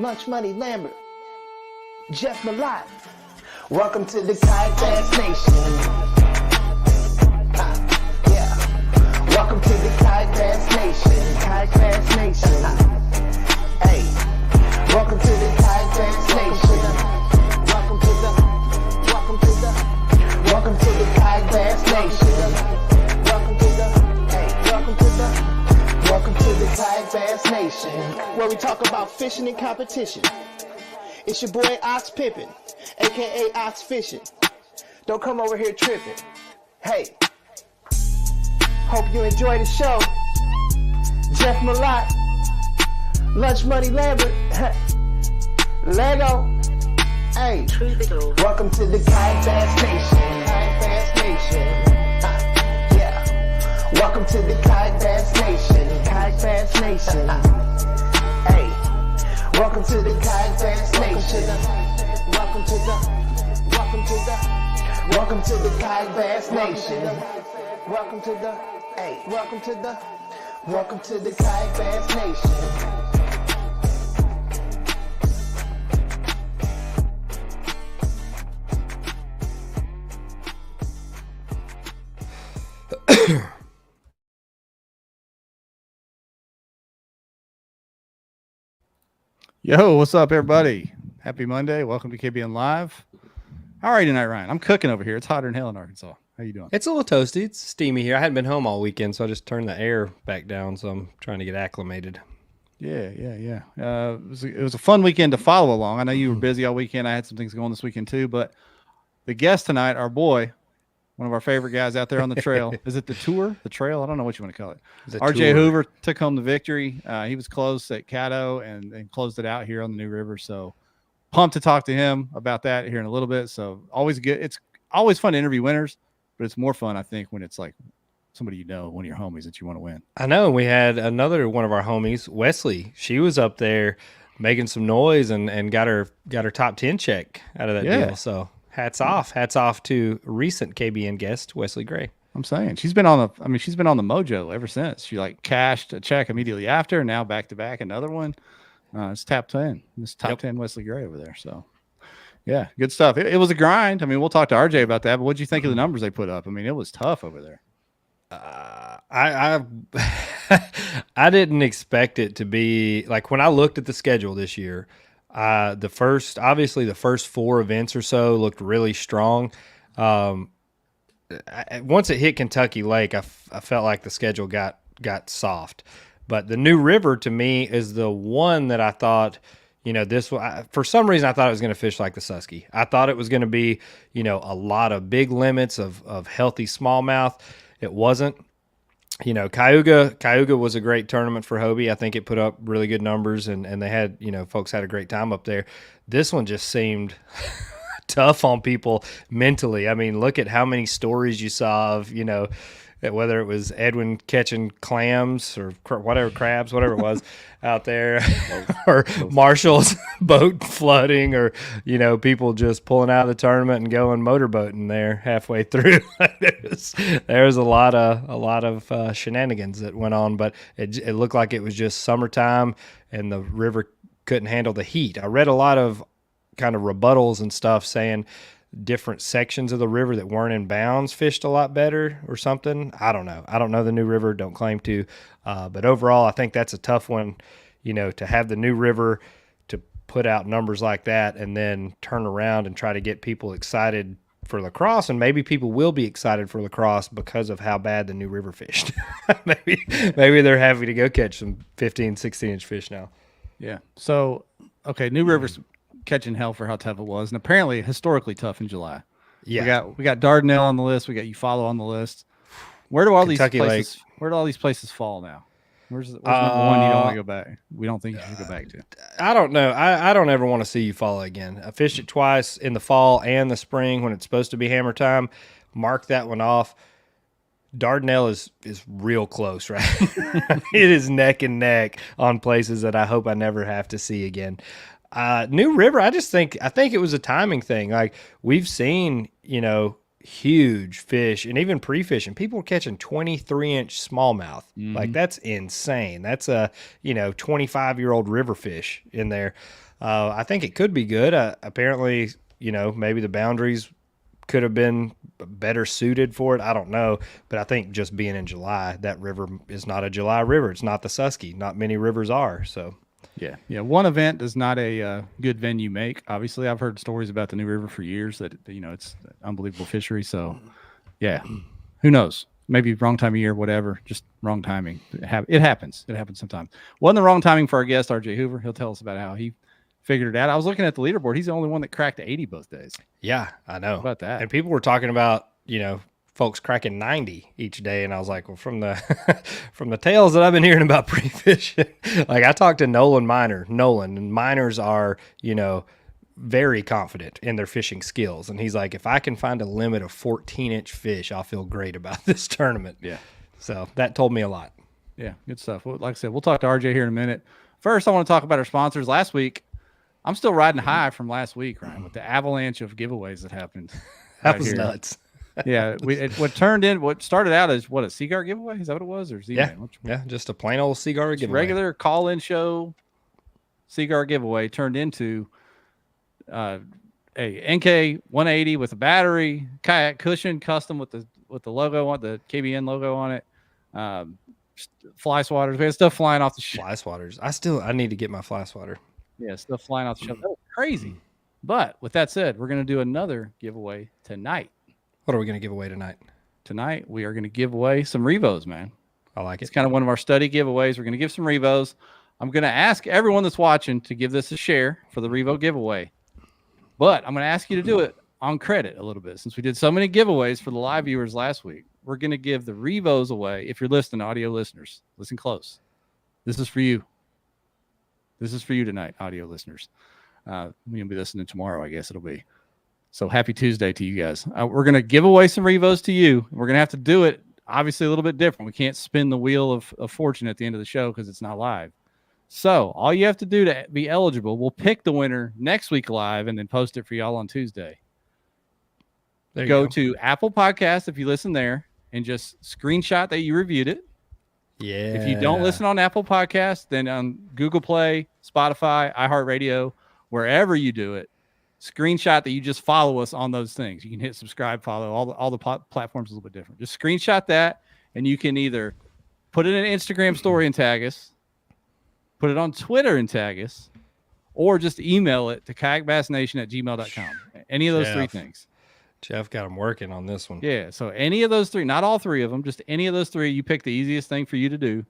Lunch Money Lambert, Jeff Malott. Welcome to the Kayak Bass Nation. Yeah. Welcome to the Kayak Bass Nation. Kayak Bass Nation. Hey. Welcome to the Kayak Bass Nation. Welcome to the Kayak Bass Nation. Welcome to the Kayak Bass Nation, where we talk about fishing and competition. It's your boy Ox Pippin, aka Ox Fishing. Don't come over here tripping. Hey, hope you enjoy the show. Jeff Malott, Lunch Money Lambert, Lego. Hey, welcome to the Kayak Bass Nation. Kayak Bass Nation. Welcome to the Kayak Bass Nation. Kayak Bass Nation. Hey, welcome to the Kayak Bass Nation. Welcome to the Kayak Bass Nation. Welcome to the Kayak Bass Nation. Yo, what's up, everybody? Happy Monday. Welcome to KBN Live. How are you tonight, Ryan? I'm cooking over here. It's hotter than hell in Arkansas. How you doing? It's a little toasty. It's steamy here. I hadn't been home all weekend, so I just turned the air back down, so I'm trying to get acclimated. Yeah. It was a fun weekend to follow along. I know you were busy all weekend. I had some things going this weekend too, but the guest tonight, our boy, one of our favorite guys out there on the trail. Is it the tour? The trail? I don't know what you want to call it. RJ Hoover took home the victory. He was close at Caddo and closed it out here on the New River. So pumped to talk to him about that here in a little bit. So always good. It's always fun to interview winners, but it's more fun, I think, when it's like somebody you know, one of your homies that you want to win. I know. We had another one of our homies, Wesley. She was up there making some noise and got her top 10 check out of that deal. So hats off to recent KBN guest Wesley Gray. I'm saying she's been on the mojo ever since. She like cashed a check immediately after, and now back to back another one. It's top 10. It's top 10 Wesley Gray over there. So yeah, good stuff. It was a grind. I mean, we'll talk to RJ about that, but what'd you think of the numbers they put up? I mean, it was tough over there. I didn't expect it to be like when I looked at the schedule this year. The first 4 events or so looked really strong. Once it hit Kentucky Lake, I felt like the schedule got soft. But the New River to me is the one that I thought, for some reason I thought it was going to fish like the Susky. I thought it was going to be, a lot of big limits of healthy smallmouth. It wasn't. Cayuga was a great tournament for Hobie. I think it put up really good numbers, and they had, folks had a great time up there. This one just seemed tough on people mentally. I mean, look at how many stories you saw of, whether it was Edwin catching clams or crabs, whatever it was out there, or Marshall's boat flooding, or, people just pulling out of the tournament and going motorboating there halfway through. there was a lot of shenanigans that went on, but it looked like it was just summertime and the river couldn't handle the heat. I read a lot of kind of rebuttals and stuff saying different sections of the river that weren't in bounds fished a lot better or something. I don't know the New River, don't claim to, but overall I think that's a tough one, to have the New River to put out numbers like that and then turn around and try to get people excited for lacrosse. And maybe people will be excited for lacrosse because of how bad the New River fished. maybe they're happy to go catch some 15, 16-inch fish now. Yeah. So, okay, New River's catching hell for how tough it was, and apparently historically tough in July. Yeah, we got Dardanelle on the list. We got Eufaula on the list. Where do all Kentucky these places? Lake. Where do all these places fall now? Where's number one you don't want to go back? We don't think you should go back to. I don't know. I don't ever want to see Eufaula again. I fished it twice in the fall and the spring when it's supposed to be hammer time. Mark that one off. Dardanelle is real close, right? It is neck and neck on places that I hope I never have to see again. New River, I think it was a timing thing. Like we've seen, huge fish, and even pre-fishing, people were catching 23-inch smallmouth. Like, that's insane. That's a 25-year-old river fish in there. I think it could be good. Apparently, maybe the boundaries could have been better suited for it. I don't know, but I think just being in July, that river is not a July river. It's not the Susky. Not many rivers are. So yeah. One event does not a good venue make. Obviously, I've heard stories about the New River for years that it's an unbelievable fishery. So yeah, who knows? Maybe wrong time of year, whatever. Just wrong timing. It happens. It happens sometimes. Wasn't the wrong timing for our guest RJ Hoover. He'll tell us about how he figured it out. I was looking at the leaderboard. He's the only one that cracked 80 both days. yeah, I know. How about that? And people were talking about folks cracking 90 each day, and I was like, well, from the tales that I've been hearing about pre-fishing, like I talked to Nolan, and miners are very confident in their fishing skills, and he's like, if I can find a limit of 14-inch fish, I'll feel great about this tournament. Yeah, so that told me a lot. Yeah, good stuff. Well, like I said, we'll talk to RJ here in a minute. First, I want to talk about our sponsors. Last week, I'm still riding high from last week, Ryan, with the avalanche of giveaways that happened. That was nuts. Yeah, what started out as a Seaguar giveaway? Is that what it was, or Z-Man? Yeah, just a plain old Seaguar giveaway. Regular call-in show Seaguar giveaway turned into a NK 180 with a battery, kayak cushion, custom with the logo on the KBN logo on it. Fly swatters. We had stuff flying off the shelf. Fly swatters. I need to get my fly swatter. Yeah, stuff flying off the shelf. That was crazy. But with that said, we're going to do another giveaway tonight. What are we going to give away tonight? Tonight, we are going to give away some Revos, man. I like it. It's kind of one of our study giveaways. We're going to give some Revos. I'm going to ask everyone that's watching to give this a share for the Revo giveaway. But I'm going to ask you to do it on credit a little bit. Since we did so many giveaways for the live viewers last week, we're going to give the Revos away. If you're listening, audio listeners, listen close. This is for you. This is for you tonight, audio listeners. You'll be listening tomorrow, I guess it'll be. So happy Tuesday to you guys. We're going to give away some Revos to you. We're going to have to do it, obviously, a little bit different. We can't spin the wheel of fortune at the end of the show because it's not live. So all you have to do to be eligible, we'll pick the winner next week live and then post it for y'all on Tuesday. Go to Apple Podcasts if you listen there and just screenshot that you reviewed it. Yeah. If you don't listen on Apple Podcasts, then on Google Play, Spotify, iHeartRadio, wherever you do it, screenshot that you just follow us on those things. You can hit subscribe, follow. All the platforms are a little bit different. Just screenshot that, and you can either put it in an Instagram story and tag us, put it on Twitter and tag us, or just email it to kayakbassnation@gmail.com. Any of those three things. Jeff got him working on this one. Yeah, so any of those three, not all three of them, just any of those three, you pick the easiest thing for you to do.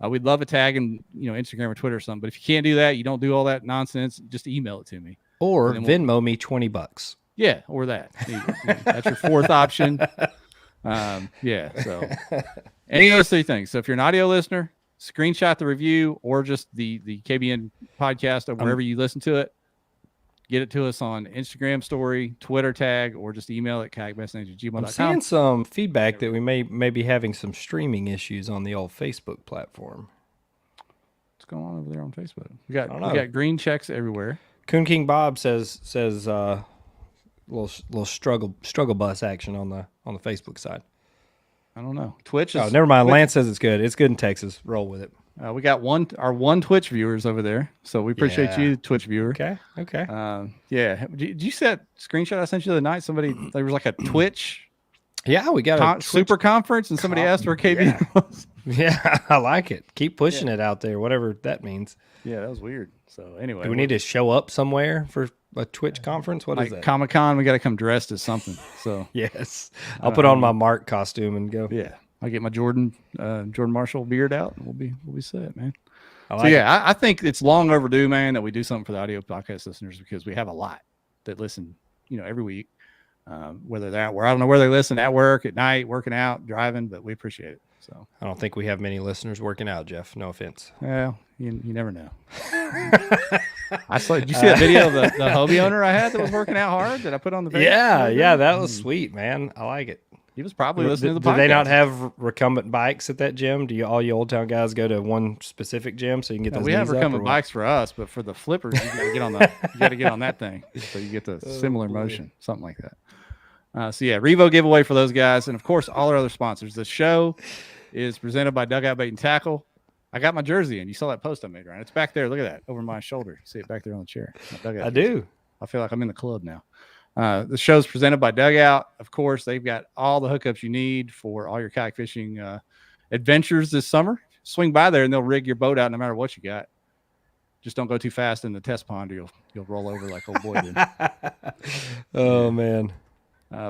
We'd love a tag in Instagram or Twitter or something. But if you can't do that, you don't do all that nonsense, just email it to me. Or Venmo me $20. Yeah, or that. That's your fourth option. So any of those three things. So if you're an audio listener, screenshot the review or just the KBN podcast or wherever you listen to it. Get it to us on Instagram story, Twitter tag, or just email at kayakbassnation@gmail.com. I'm seeing some feedback that we may be having some streaming issues on the old Facebook platform. What's going on over there on Facebook? We got green checks everywhere. Coon King Bob says little struggle bus action on the Facebook side. I don't know. Twitch is. Oh, never mind. Lance says it's good. It's good in Texas. Roll with it. We got our one Twitch viewers over there, so we appreciate you, Twitch viewer. Okay. Did you see that screenshot I sent you the other night? There was like a Twitch. Yeah, we got a super conference, and somebody asked where KBN was. Yeah, I like it. Keep pushing it out there, whatever that means. Yeah, that was weird. So anyway, do we need to show up somewhere for a Twitch conference? What is that? Comic-Con, we got to come dressed as something. So yes, I'll put on my Mark costume and go. Yeah. I'll get my Jordan Marshall beard out, and we'll be set, man. I think it's long overdue, man, that we do something for the audio podcast listeners because we have a lot that listen, every week. Whether they're I don't know where they listen, at work, at night, working out, driving, but we appreciate it. So I don't think we have many listeners working out, Jeff. No offense. Well, you never know. Did you see that video of the Hobie owner I had that was working out hard that I put on the page? Yeah, that was sweet, man. I like it. He was probably listening to the podcast. Do they not have recumbent bikes at that gym? Do all you Old Town guys go to one specific gym so you can get those? We have recumbent bikes for us, but for the flippers, you got to get on that thing so you get the similar motion, something like that. So yeah, Revo giveaway for those guys, and of course all our other sponsors. The show is presented by Dugout Bait and Tackle. I got my jersey in. You saw that post I made, right? It's back there. Look at that over my shoulder. See it back there on the chair. I do. I feel like I'm in the club now. The show's presented by Dugout. Of course, they've got all the hookups you need for all your kayak fishing adventures this summer. Swing by there and they'll rig your boat out no matter what you got. Just don't go too fast in the test pond or you'll roll over like old boy did. Oh, man.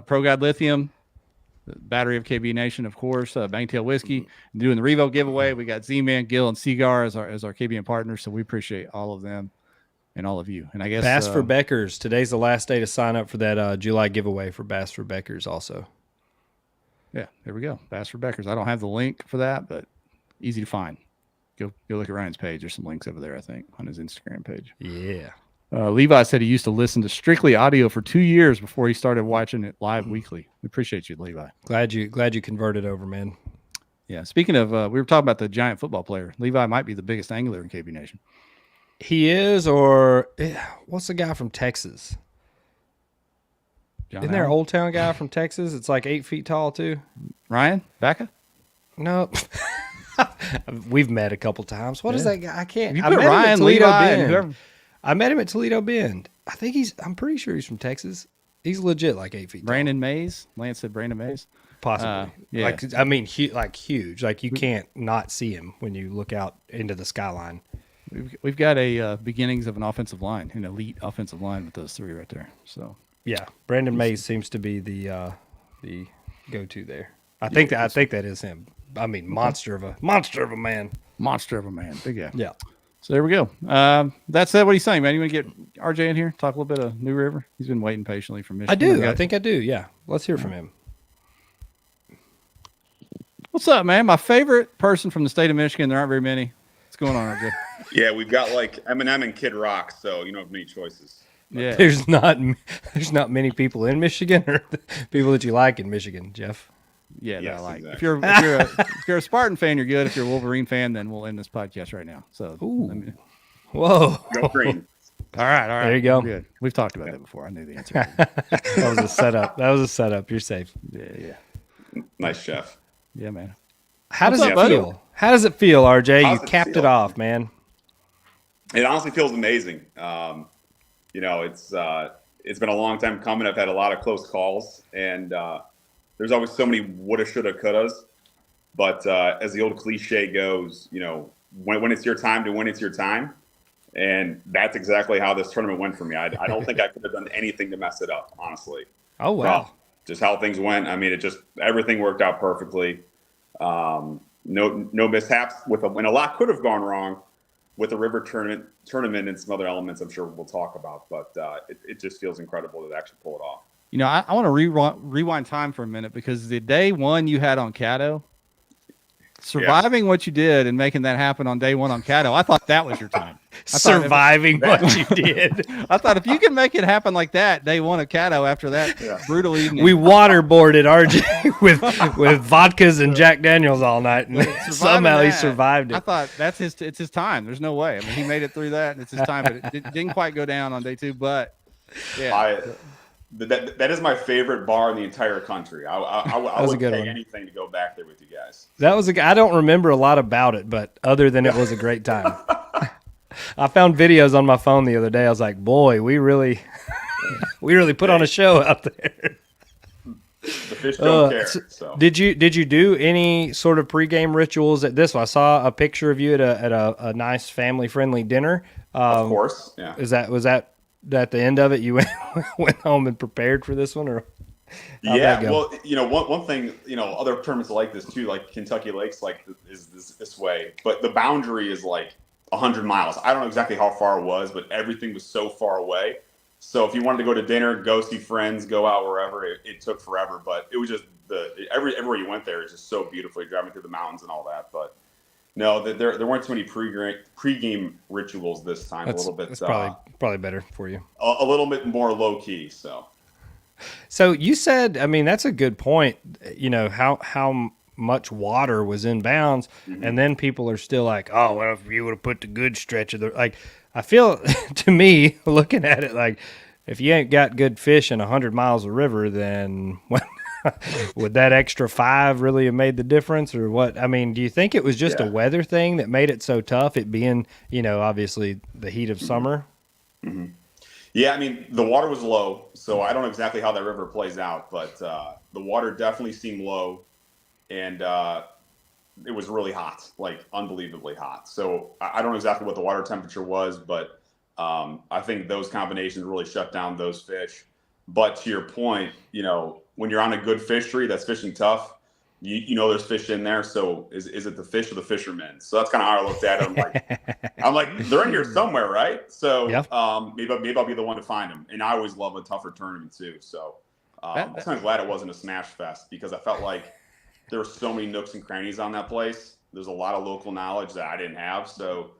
Pro Guide Lithium, the battery of KBN Nation, of course, Bangtail Whiskey. Doing the Revo giveaway, we got Z-Man, Gill, and Seaguar as our KBN partners, so we appreciate all of them and all of you. And I guess Bass for Beckers. Today's the last day to sign up for that July giveaway for Bass for Beckers also. Yeah, there we go. Bass for Beckers. I don't have the link for that, but easy to find. Go look at Ryan's page. There's some links over there, I think, on his Instagram page. Yeah. Levi said he used to listen to strictly audio for 2 years before he started watching it live weekly. We appreciate you, Levi. Glad you converted over, man. Yeah. Speaking of, we were talking about the giant football player. Levi might be the biggest angler in KB Nation. He is, or what's the guy from Texas? John Isn't there an Allen? Old Town guy from Texas? It's like 8 feet tall too. Ryan Bacca? No. We've met a couple times. What is that guy? I can't. You I put met him at Ryan, Toledo Levi, and Bend. whoever. I met him at Toledo Bend. I'm pretty sure he's from Texas. He's legit like 8 feet tall. Brandon Mays. Lance said Brandon Mays. Possibly. Yeah. Like, I mean, like huge. Like you can't not see him when you look out into the skyline. We've got a beginnings of an offensive line, an elite offensive line with those three right there. So Yeah, Brandon Mays seems to be the go-to there. I think that is him. I mean, monster of a man. Monster of a man. Big guy. Yeah. So there we go. That said, what are you saying, man? You want to get RJ in here? Talk a little bit of New River? He's been waiting patiently for Michigan. I do. I think I do. Yeah. Let's hear from him. What's up, man? My favorite person from the state of Michigan. There aren't very many. What's going on, RJ? Yeah, we've got like Eminem and Kid Rock, so you don't have many choices. Yeah. There's not many people in Michigan or people that you like in Michigan, Jeff. Yeah, Yes, that I like. exactly. If you're a Spartan fan, you're good. If you're a Wolverine fan, then we'll end this podcast right now. So, Ooh. Whoa. Go green. all right. There you go. We're good. We've talked about that before. I knew the answer. That was a setup. You're safe. Yeah. Nice, Chef. Yeah, man. How does What's it up, buddy? feel? How does it feel, RJ? How's You it capped feel? it off, man. It honestly feels amazing. It's been a long time coming. I've had a lot of close calls, and there's always so many woulda, shoulda, couldas. But as the old cliche goes, when it's your time to win, it's your time. And that's exactly how this tournament went for me. I don't think I could have done anything to mess it up, honestly. Oh, wow. Just how things went. I mean, everything worked out perfectly. No mishaps and a lot could have gone wrong with the river tournament and some other elements I'm sure we'll talk about, but it just feels incredible to actually pull it off. I want to rewind time for a minute because the day one you had on Caddo, surviving what you did and making that happen on day one on Caddo, I thought that was your time. Surviving what you did. I thought if you can make it happen like that, day one of Caddo after that brutal evening. We waterboarded RJ with vodkas and Jack Daniels all night, and somehow he survived it. I thought it's his time. There's no way. I mean, he made it through that, and it's his time. But it didn't quite go down on day two. But yeah, that is my favorite bar in the entire country. I would pay anything to go back there with you guys. I don't remember a lot about it, but other than it was a great time. I found videos on my phone the other day. I was like, boy, we really put on a show out there. The fish don't care. So. Did you do any sort of pregame rituals at this one? I saw a picture of you at a nice family friendly dinner. Of course, yeah. Was that at the end of it? You went home and prepared for this one, or yeah? Well, one thing, other tournaments like this too, like Kentucky Lakes, is this way, but the boundary is like 100 miles. I don't know exactly how far it was, but everything was so far away. So if you wanted to go to dinner, go see friends, go out wherever, it took forever. But it was just everywhere you went there is just so beautiful. You're driving through the mountains and all that. But no, there weren't too many pregame rituals this time. That's probably better for you. A little bit more low key. So you said, I mean, that's a good point. How much water was in bounds, and then people are still like, oh, well, if you would have put the good stretch of the, like, I feel to me looking at it like if you ain't got good fish in 100 miles of river, then would that extra 5 really have made the difference, or what? I mean, do you think it was just a weather thing that made it so tough, it being, obviously the heat of summer? Mm-hmm. Yeah, I mean, the water was low, so I don't know exactly how that river plays out, but the water definitely seemed low, and it was really hot, like unbelievably hot. So I don't know exactly what the water temperature was, but I think those combinations really shut down those fish. But to your point, when you're on a good fishery that's fishing tough, you know there's fish in there. So is it the fish or the fishermen? So that's kind of how I looked at it. I'm like, they're in here somewhere, right? So maybe I'll be the one to find them. And I always love a tougher tournament too. So I'm kind of glad it wasn't a smash fest, because I felt like there were so many nooks and crannies on that place. There's a lot of local knowledge that I didn't have. So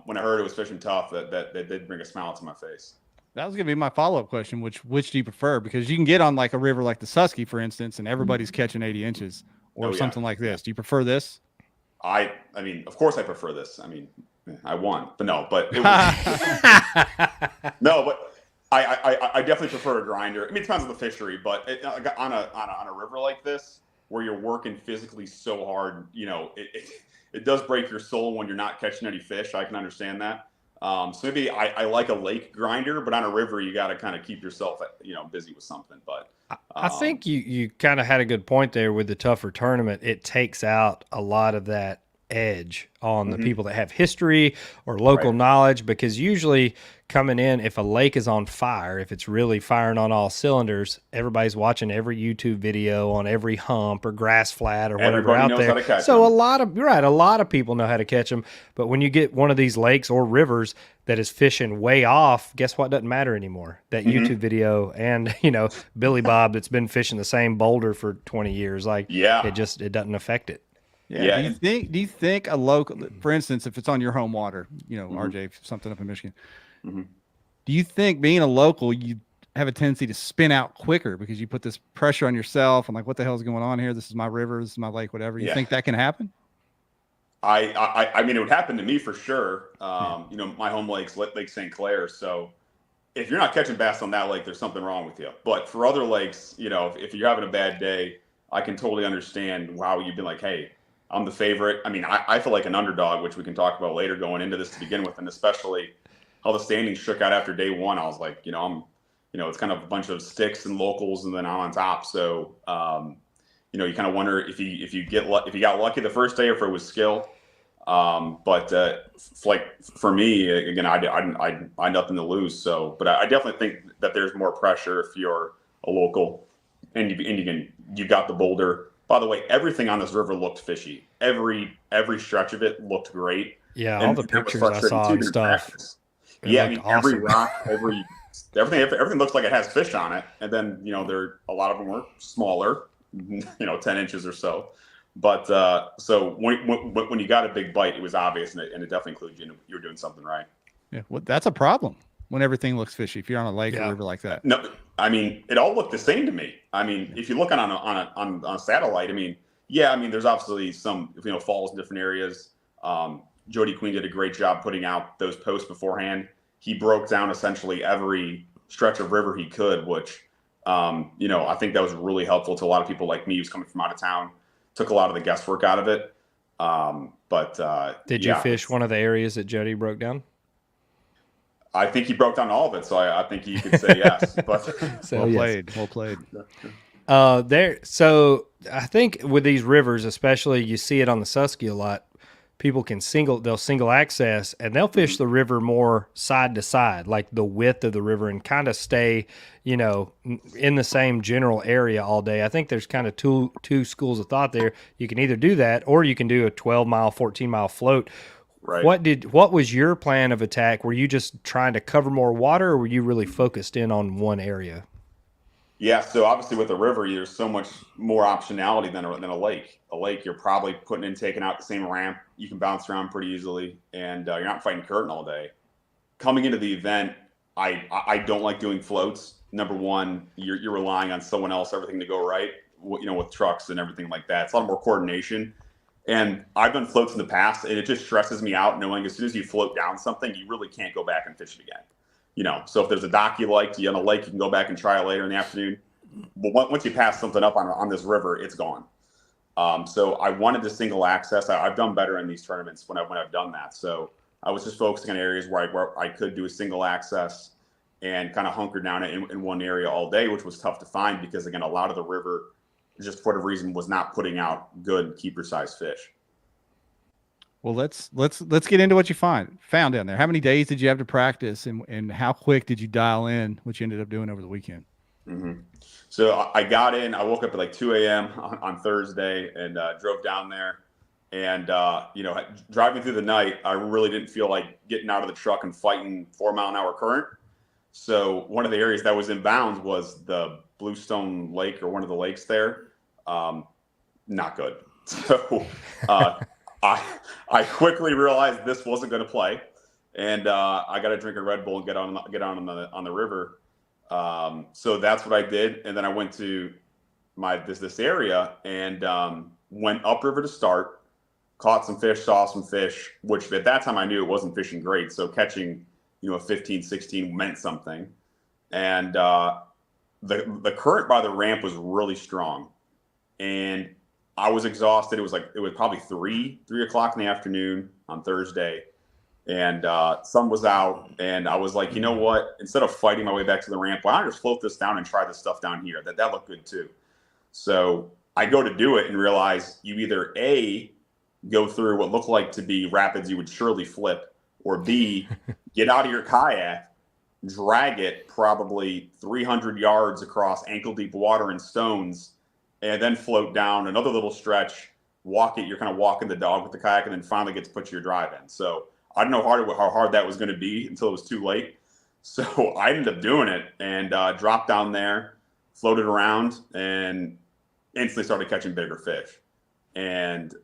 when I heard it was fishing tough, that did bring a smile to my face. That was going to be my follow-up question. Which do you prefer? Because you can get on like a river like the Susky, for instance, and everybody's catching 80 inches or something like this. Do you prefer this? I mean, of course I prefer this. I mean, I won, but no, but it was, no, but I definitely prefer a grinder. I mean, it depends on the fishery, but on a river like this, where you're working physically so hard, it does break your soul when you're not catching any fish. I can understand that. So maybe I like a lake grinder, but on a river, you got to kind of keep yourself, busy with something. But I think you kind of had a good point there with the tougher tournament. It takes out a lot of that edge on the people that have history or local knowledge, because usually coming in, if a lake is on fire, if it's really firing on all cylinders, everybody's watching every YouTube video on every hump or grass flat or whatever out there. So a lot of people know how to catch them. But when you get one of these lakes or rivers that is fishing way off, guess what doesn't matter anymore? That YouTube video and, Billy Bob that's been fishing the same boulder for 20 years, it doesn't affect it. Yeah. Do you think a local, for instance, if it's on your home water, RJ, something up in Michigan, do you think being a local, you have a tendency to spin out quicker because you put this pressure on yourself? I'm like, what the hell is going on here? This is my river. This is my lake, whatever. You think that can happen? I mean, it would happen to me for sure. My home lake's Lake St. Clair. So if you're not catching bass on that lake, there's something wrong with you. But for other lakes, if you're having a bad day, I can totally understand how you've been like, hey, I'm the favorite. I mean, I feel like an underdog, which we can talk about later going into this to begin with, and especially how the standings shook out after day one. I was like, it's kind of a bunch of sticks and locals, and then I'm on top. So, you kind of wonder if you got lucky the first day or if it was skill. But like for me, again, I nothing to lose. So, but I definitely think that there's more pressure if you're a local, and you got the boulder. By the way, everything on this river looked fishy. Every stretch of it looked great. Yeah, all the pictures I saw and stuff. Yeah, I mean, awesome. Every rock, everything looks like it has fish on it. And then, a lot of them were smaller, 10 inches or so. But so when you got a big bite, it was obvious, and it definitely included you were doing something right. Yeah, well, that's a problem when everything looks fishy. If you're on a lake or river like that. No, I mean, it all looked the same to me. I mean, if you look on a satellite, I mean, there's obviously some falls in different areas. Jody Queen did a great job putting out those posts beforehand. He broke down essentially every stretch of river he could, which I think that was really helpful to a lot of people like me who's coming from out of town. Took a lot of the guesswork out of it. Did you fish one of the areas that Jody broke down? I think he broke down all of it, so I think you could say yes. But well played. So I think with these rivers, especially, you see it on the Susky a lot. People they'll single access, and they'll fish the river more side to side, like the width of the river, and kind of stay, in the same general area all day. I think there's kind of two schools of thought there. You can either do that, or you can do a 12-mile, 14-mile float. Right. What was your plan of attack? Were you just trying to cover more water, or were you really focused in on one area? Yeah, so obviously with the river, there's so much more optionality than a lake. A lake, you're probably putting in, taking out the same ramp. You can bounce around pretty easily, and you're not fighting current all day. Coming into the event, I don't like doing floats. Number one, you're relying on someone else, everything to go right, with trucks and everything like that. It's a lot more coordination. And I've done floats in the past, and it just stresses me out knowing as soon as you float down something, you really can't go back and fish it again. So if there's a dock you like, on a lake, you can go back and try it later in the afternoon. But once you pass something up on this river, it's gone. So I wanted the single access. I've done better in these tournaments when I've done that. So I was just focusing on areas where I could do a single access and kind of hunker down in one area all day, which was tough to find because, again, a lot of the river, just for whatever reason, was not putting out good keeper-sized fish. Well, let's get into what you found down there. How many days did you have to practice, and how quick did you dial in what you ended up doing over the weekend? Mm-hmm. So I got in. I woke up at like 2 a.m. on Thursday and drove down there. And driving through the night, I really didn't feel like getting out of the truck and fighting 4-mile-an-hour current. So one of the areas that was in bounds was the Bluestone Lake, or one of the lakes there. Not good. So I quickly realized this wasn't going to play, and I got to drink a Red Bull and get on the river. So that's what I did, and then I went to this area and went upriver to start. Caught some fish, saw some fish, which at that time I knew it wasn't fishing great. So catching, a 15, 16 meant something. And the current by the ramp was really strong. And I was exhausted. It was probably 3 o'clock in the afternoon on Thursday. And sun was out. And I was like, you know what? Instead of fighting my way back to the ramp, why don't I just float this down and try this stuff down here? That looked good too. So I go to do it and realize you either A, go through what looked like to be rapids you would surely flip, or B, get out of your kayak, drag it probably 300 yards across ankle deep water and stones, and then float down another little stretch, walk it. You're kind of walking the dog with the kayak, and then finally get to put your drive in. So I didn't know how hard that was going to be until it was too late. So I ended up doing it and dropped down there, floated around, and instantly started catching bigger fish. And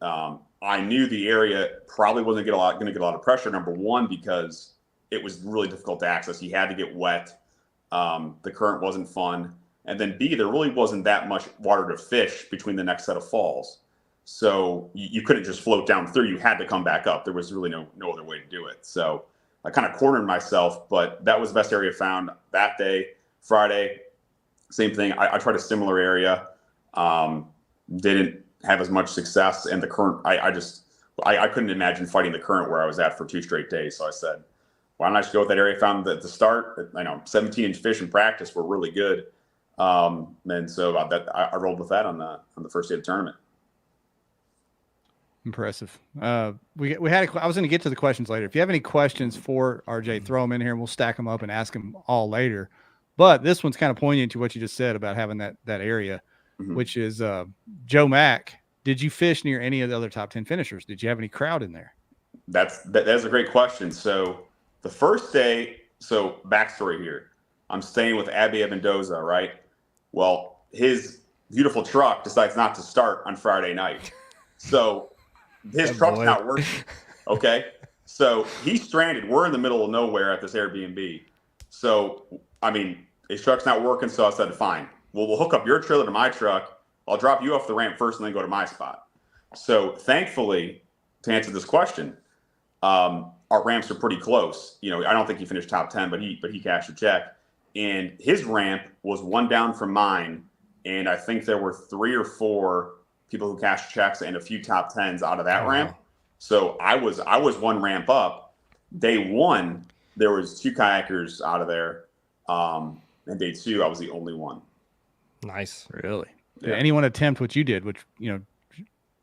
I knew the area probably wasn't going to get a lot of pressure. Number one, because it was really difficult to access. You had to get wet. The current wasn't fun. And then B, there really wasn't that much water to fish between the next set of falls. So you couldn't just float down through. You had to come back up. There was really no other way to do it. So I kind of cornered myself, but that was the best area found that day. Friday, same thing. I tried a similar area. Didn't have as much success, and the current, I couldn't imagine fighting the current where I was at for 2 straight days. So I said, why don't I just go with that area? Found that at the start, 17-inch fish in practice were really good. And so I rolled with that on the first day of the tournament. Impressive. I was going to get to the questions later. If you have any questions for RJ, throw them in here and we'll stack them up and ask them all later. But this one's kind of poignant to what you just said about having that area. Mm-hmm. Which is Joe Mack. Did you fish near any of the other top 10 finishers? Did you have any crowd in there? That's a great question. So the first day, backstory here. I'm staying with Abby Mendoza, right? Well, his beautiful truck decides not to start on Friday night. So his truck's not working. Okay. So he's stranded. We're in the middle of nowhere at this Airbnb. So, his truck's not working. So I said, fine. Well, we'll hook up your trailer to my truck. I'll drop you off the ramp first and then go to my spot. So thankfully, to answer this question, our ramps are pretty close. I don't think he finished top 10, but he cashed a check. And his ramp was one down from mine. And I think there were 3 or 4 people who cashed checks and a few top 10s out of that ramp. So I was one ramp up. Day 1, there was 2 kayakers out of there. And day 2, I was the only one. Nice. Really? Yeah. Did anyone attempt what you did, which,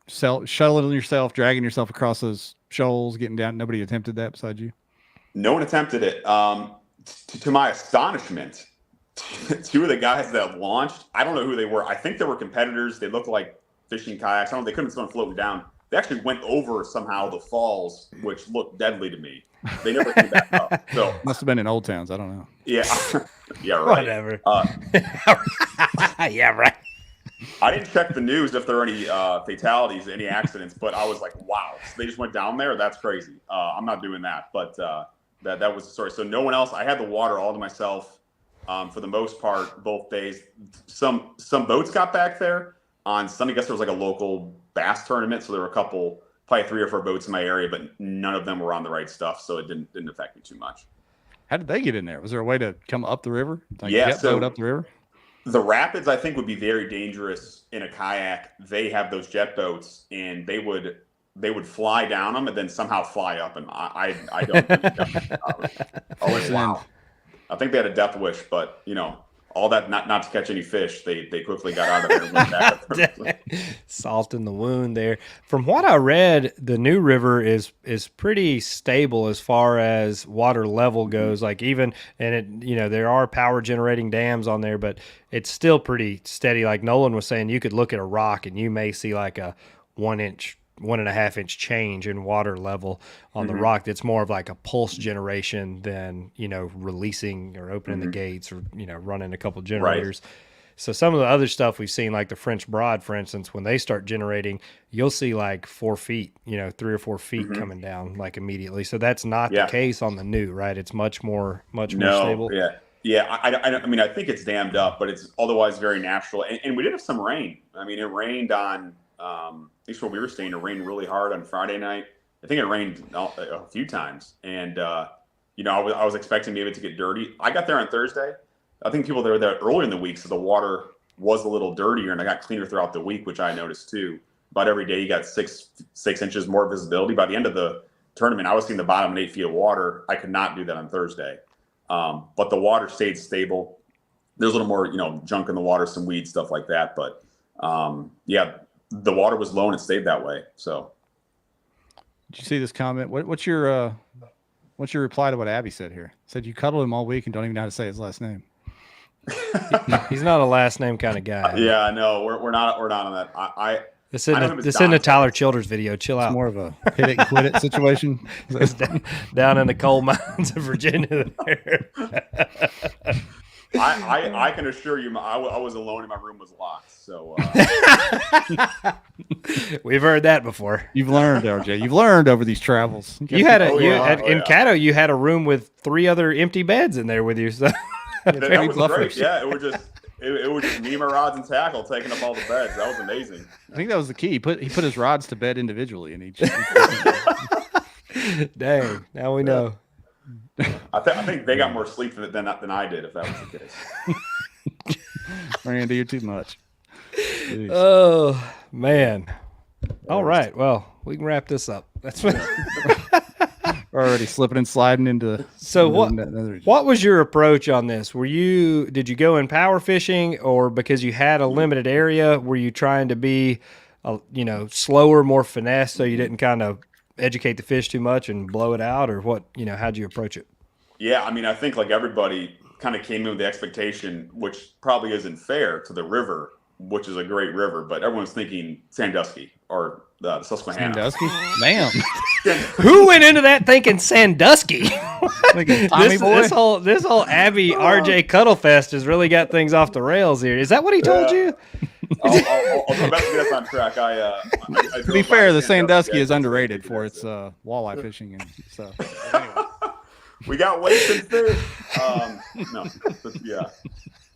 shuttling yourself, dragging yourself across those shoals, getting down? Nobody attempted that besides you? No one attempted it. To my astonishment, 2 of the guys that launched, I don't know who they were. I think they were competitors. They looked like fishing kayaks. They couldn't have been floating down. They actually went over somehow the falls, which looked deadly to me. They never came back up. So must have been in Old Towns. I don't know. Yeah. Yeah, right. Whatever. Yeah, right. I didn't check the news if there were any fatalities, any accidents, but I was like, wow. So they just went down there? That's crazy. I'm not doing that. But that was the story. So no one else. I had the water all to myself for the most part, both days. Some boats got back there. On Sunday, I guess there was like a local bass tournament. So there were probably 3 or 4 boats in my area, but none of them were on the right stuff. So it didn't affect me too much. How did they get in there? Was there a way to come up the river? Like Yeah, jet boat up the river? The rapids, I think, would be very dangerous in a kayak. They have those jet boats, and they would fly down them and then somehow fly up. And I don't. Wow. I think they had a death wish, but all that not to catch any fish. They quickly got out of there and went back. Soften the wound there. From what I read, the new river is pretty stable as far as water level goes. Like even, and it, there are power generating dams on there, but it's still pretty steady. Like Nolan was saying, you could look at a rock and you may see like a 1.5 inch change in water level on the rock. That's more of like a pulse generation than releasing or opening the gates or running a couple generators. Right. So some of the other stuff we've seen, like the French Broad, for instance, when they start generating, you'll see like 4 feet, 3 or 4 feet coming down like immediately. So that's not the case on the new, right? It's much more stable. I mean, I think it's dammed up, but it's otherwise very natural. And we did have some rain. I mean, it rained on at least where we were staying, it rained really hard on Friday night. I think it rained a few times. And, I was expecting maybe to get dirty. I got there on Thursday. I think people were there earlier in the week, so the water was a little dirtier, and I got cleaner throughout the week, which I noticed too. About every day you got six inches more visibility. By the end of the tournament, I was seeing the bottom 8 feet of water. I could not do that on Thursday. But the water stayed stable. There's a little more, junk in the water, some weeds, stuff like that. But, the water was low and it stayed that way. So, did you see this comment? What's your reply to what Abby said here? Said you cuddled him all week and don't even know how to say his last name. He's not a last name kind of guy. Yeah, no, we're not on that. This isn't a Tyler Childers video. Chill out. It's more of a hit it, quit it situation. down in the coal mines of Virginia. There. I can assure you, I was alone and my room was locked. So we've heard that before. You've learned, RJ. You've learned over these travels. In Caddo, you had a room with 3 other empty beds in there with you. So that was great. Yeah, it was just me, my rods, and tackle taking up all the beds. That was amazing. I think that was the key. He put his rods to bed individually in each. Dang! Now we know. I think they got more sleep than I did, if that was the case. Randy, you're too much. Jeez. Oh man! All right, well, we can wrap this up. That's what. We're already slipping and sliding into. So what was your approach on this? Did you go in power fishing, or because you had a limited area, were you trying to be, slower, more finesse, so you didn't kind of educate the fish too much and blow it out, or what? How'd you approach it? Yeah, I mean, I think like everybody kind of came in with the expectation, which probably isn't fair to the river, which is a great river, but everyone's thinking Sandusky or the Susquehanna. Sandusky? Damn. Who went into that thinking Sandusky? Tommy boy? This whole Abby RJ Cuddlefest has really got things off the rails here. Is that what he told you? I'll go back to get us on track. To be fair, the Sandusky is underrated for its walleye fishing and stuff. Anyway. We got weights and fish. No, yeah.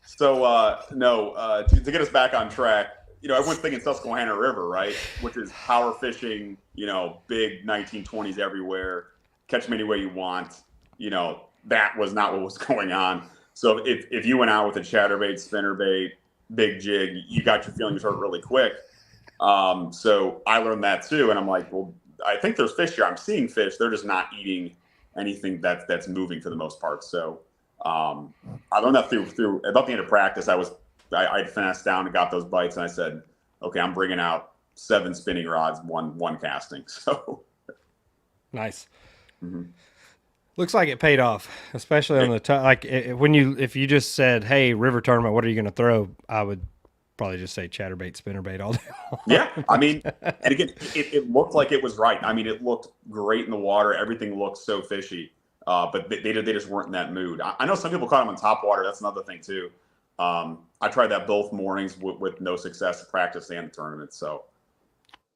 So to get us back on track, everyone's thinking Susquehanna River, right? Which is power fishing, big 1920s everywhere, catch them any way you want. That was not what was going on. So if you went out with a chatterbait, spinnerbait, big jig, you got your feelings hurt really quick. So I learned that too, and I'm like, well, I think there's fish here. I'm seeing fish. They're just not eating anything that's moving for the most part. So I learned that through about the end of practice. I finessed down and got those bites, and I said, okay, I'm bringing out 7 spinning rods, one casting. So nice. Mm-hmm. Looks like it paid off, especially on the if you just said, hey, river tournament, what are you going to throw? I would probably just say chatterbait, spinnerbait all day long. Yeah, I mean, and again, it looked like it was right. I mean, it looked great in the water. Everything looked so fishy, but they just weren't in that mood. I know some people caught them on top water. That's another thing too. I tried that both mornings with no success, practice and the tournament. So,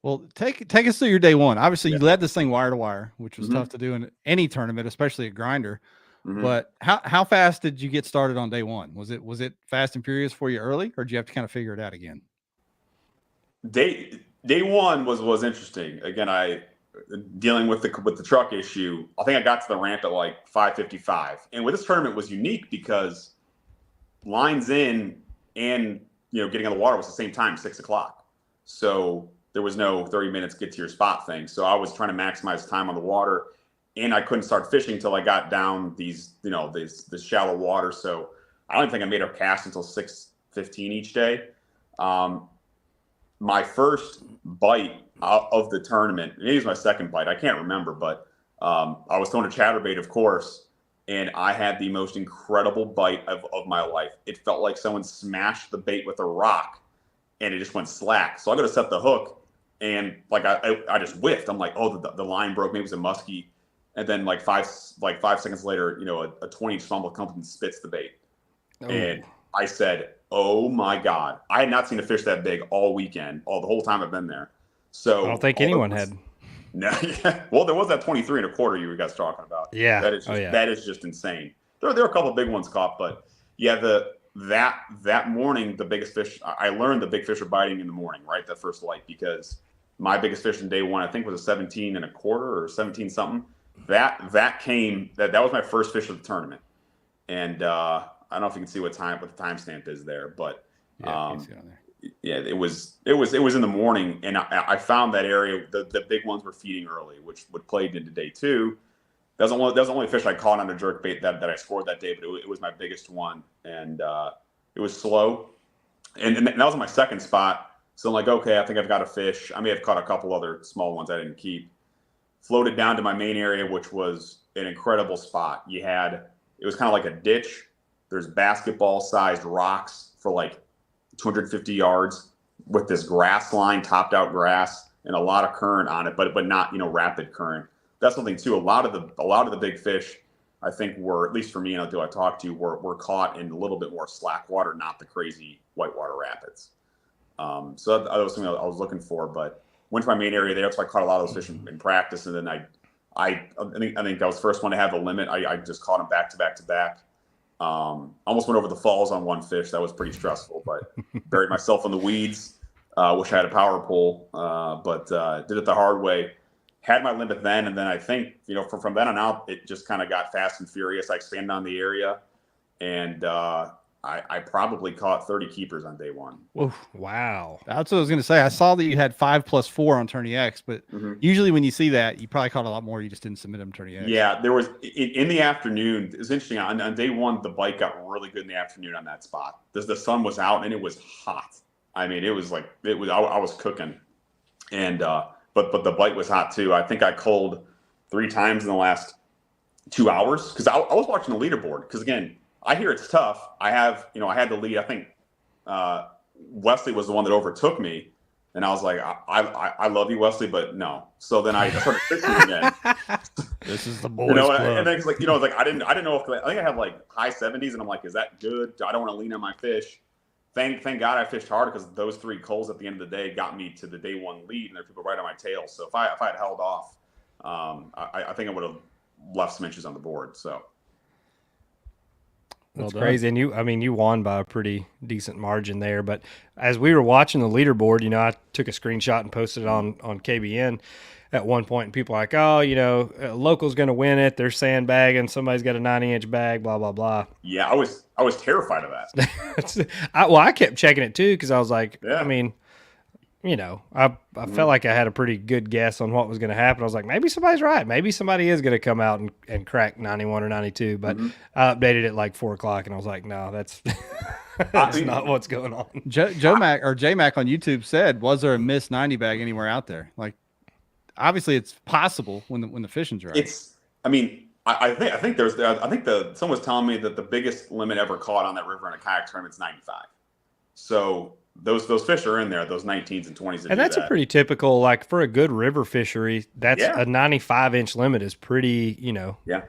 well, take us through your day one. Obviously, you led this thing wire to wire, which was tough to do in any tournament, especially a grinder. Mm-hmm. But how fast did you get started on day one? Was it fast and furious for you early, or did you have to kind of figure it out again? Day one was interesting. Again, I dealing with the truck issue, I think I got to the ramp at like 5:55. And with this tournament was unique because lines in and getting on the water was the same time, 6 o'clock. So there was no 30 minutes get to your spot thing. So I was trying to maximize time on the water, and I couldn't start fishing until I got down these this shallow water. So I don't think I made a cast until 6:15 each day. My first bite of the tournament, maybe it was my second bite, I can't remember, but I was throwing a chatterbait, of course, and I had the most incredible bite of my life. It felt like someone smashed the bait with a rock, and it just went slack. So I go to set the hook, and like I just whiffed. I'm like, oh, the line broke. Maybe it was a muskie. And then like five seconds later, a 20-inch fumble comes and spits the bait. Oh. And I said, oh my God, I had not seen a fish that big all weekend, the whole time I've been there. So I don't think anyone had. No, yeah. Well, there was that 23 1/4 you guys talking about. Yeah. That is just, that is just insane. There are a couple of big ones caught, but yeah, that morning, the biggest fish, I learned the big fish are biting in the morning, right? That first light, because my biggest fish in day one, I think, was a 17 1/4 or 17 something. That was my first fish of the tournament. And I don't know if you can see what the timestamp is there, but yeah, it was in the morning, and I found that area. The big ones were feeding early, which played into day two. That was the only fish I caught on a jerkbait that I scored that day, but it was my biggest one, and it was slow, and that was my second spot. So I'm like, okay, I think I've got a fish. I may have caught a couple other small ones I didn't keep. Floated down to my main area, which was an incredible spot. It was kind of like a ditch. There's basketball-sized rocks for like 250 yards with this grass line, topped out grass, and a lot of current on it, but not rapid current. That's something too. A lot of the big fish, I think, were, at least for me and who I talked to, were caught in a little bit more slack water, not the crazy whitewater rapids. So that was something I was looking for, but went to my main area there. So I caught a lot of those fish in practice, and then I think I was the first one to have a limit. I just caught them back to back to back. Almost went over the falls on one fish. That was pretty stressful, but buried myself in the weeds. Wish I had a power pole, but did it the hard way. Had my limit then, and then I think from then on out, it just kind of got fast and furious. I expanded on the area, and I probably caught 30 keepers on day one. Oof. Wow. That's what I was going to say. I saw that you had 5 + 4 on Tourney X, but usually when you see that, you probably caught a lot more. You just didn't submit them Tourney X. Yeah, there was in the afternoon. It was interesting. On day one, the bite got really good in the afternoon on that spot. The sun was out and it was hot. I mean, I was cooking, and but the bite was hot too. I think I culled 3 times in the last 2 hours because I was watching the leaderboard. Because again, I hear it's tough. I had the lead. I think Wesley was the one that overtook me, and I was like, I love you, Wesley, but no. So then I started fishing again. This is the boys club. And then I didn't know if I think I had like high 70s, and I'm like, is that good? I don't want to lean on my fish. Thank God I fished hard, because those 3 culls at the end of the day got me to the day one lead, and there were people right on my tail. So if I had held off, I think I would have left some inches on the board. So. That's crazy. And you won by a pretty decent margin there. But as we were watching the leaderboard, I took a screenshot and posted it on KBN at one point, and people were like, oh, local's going to win it. They're sandbagging. Somebody's got a 90-inch bag, blah, blah, blah. Yeah, I was terrified of that. I kept checking it too, because I was like, yeah. I mean, I felt like I had a pretty good guess on what was going to happen. I was like, maybe somebody's right. Maybe somebody is going to come out and crack 91 or 92. But I updated it like 4 o'clock, and I was like, no, that's not what's going on. Joe Mac or J Mac on YouTube said, was there a missed 90 bag anywhere out there? Like, obviously it's possible when the fishing's right. I think someone was telling me that the biggest limit ever caught on that river in a kayak tournament is 95. So those fish are in there, those 19s and 20s. And that's a pretty typical, like, for a good river fishery, that's a 95-inch limit is pretty,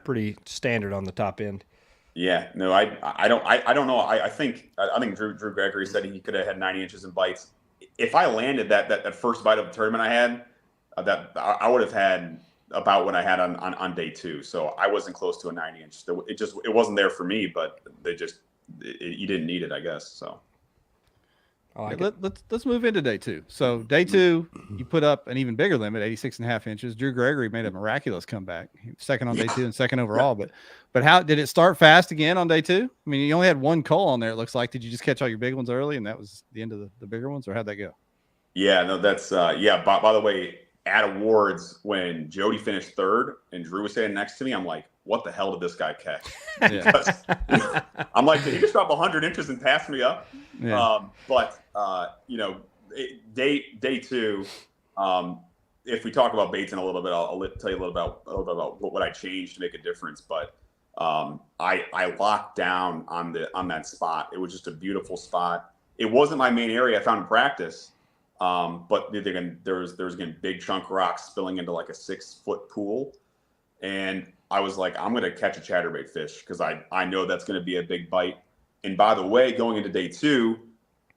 pretty standard on the top end. Yeah, no, I don't know. I think Drew Gregory said he could have had 90 inches in bites. If I landed that first bite of the tournament I had, that I would have had about what I had on day 2. So I wasn't close to a 90-inch. It wasn't there for me, but you didn't need it, I guess. So. Let's move into day 2. So day 2, you put up an even bigger limit, 86.5 inches. Drew Gregory made a miraculous comeback, second on day 2 and second overall. But how did it start fast again on day 2? I mean, you only had one call on there. It looks like. Did you just catch all your big ones early, and that was the end of the bigger ones, or how'd that go? Yeah, no, that's By the way, at awards, when Jody finished 3rd and Drew was standing next to me, I'm like, what the hell did this guy catch? Yeah. I'm like, did he just drop 100 inches and pass me up? Yeah. Day 2, if we talk about baits in a little bit, I'll tell you a little about what I changed to make a difference. But I locked down on that spot. It was just a beautiful spot. It wasn't my main area I found in practice. But there was again big chunk rocks spilling into like a 6-foot pool, and I was like, I'm gonna catch a chatterbait fish because I know that's gonna be a big bite. And by the way, going into day 2,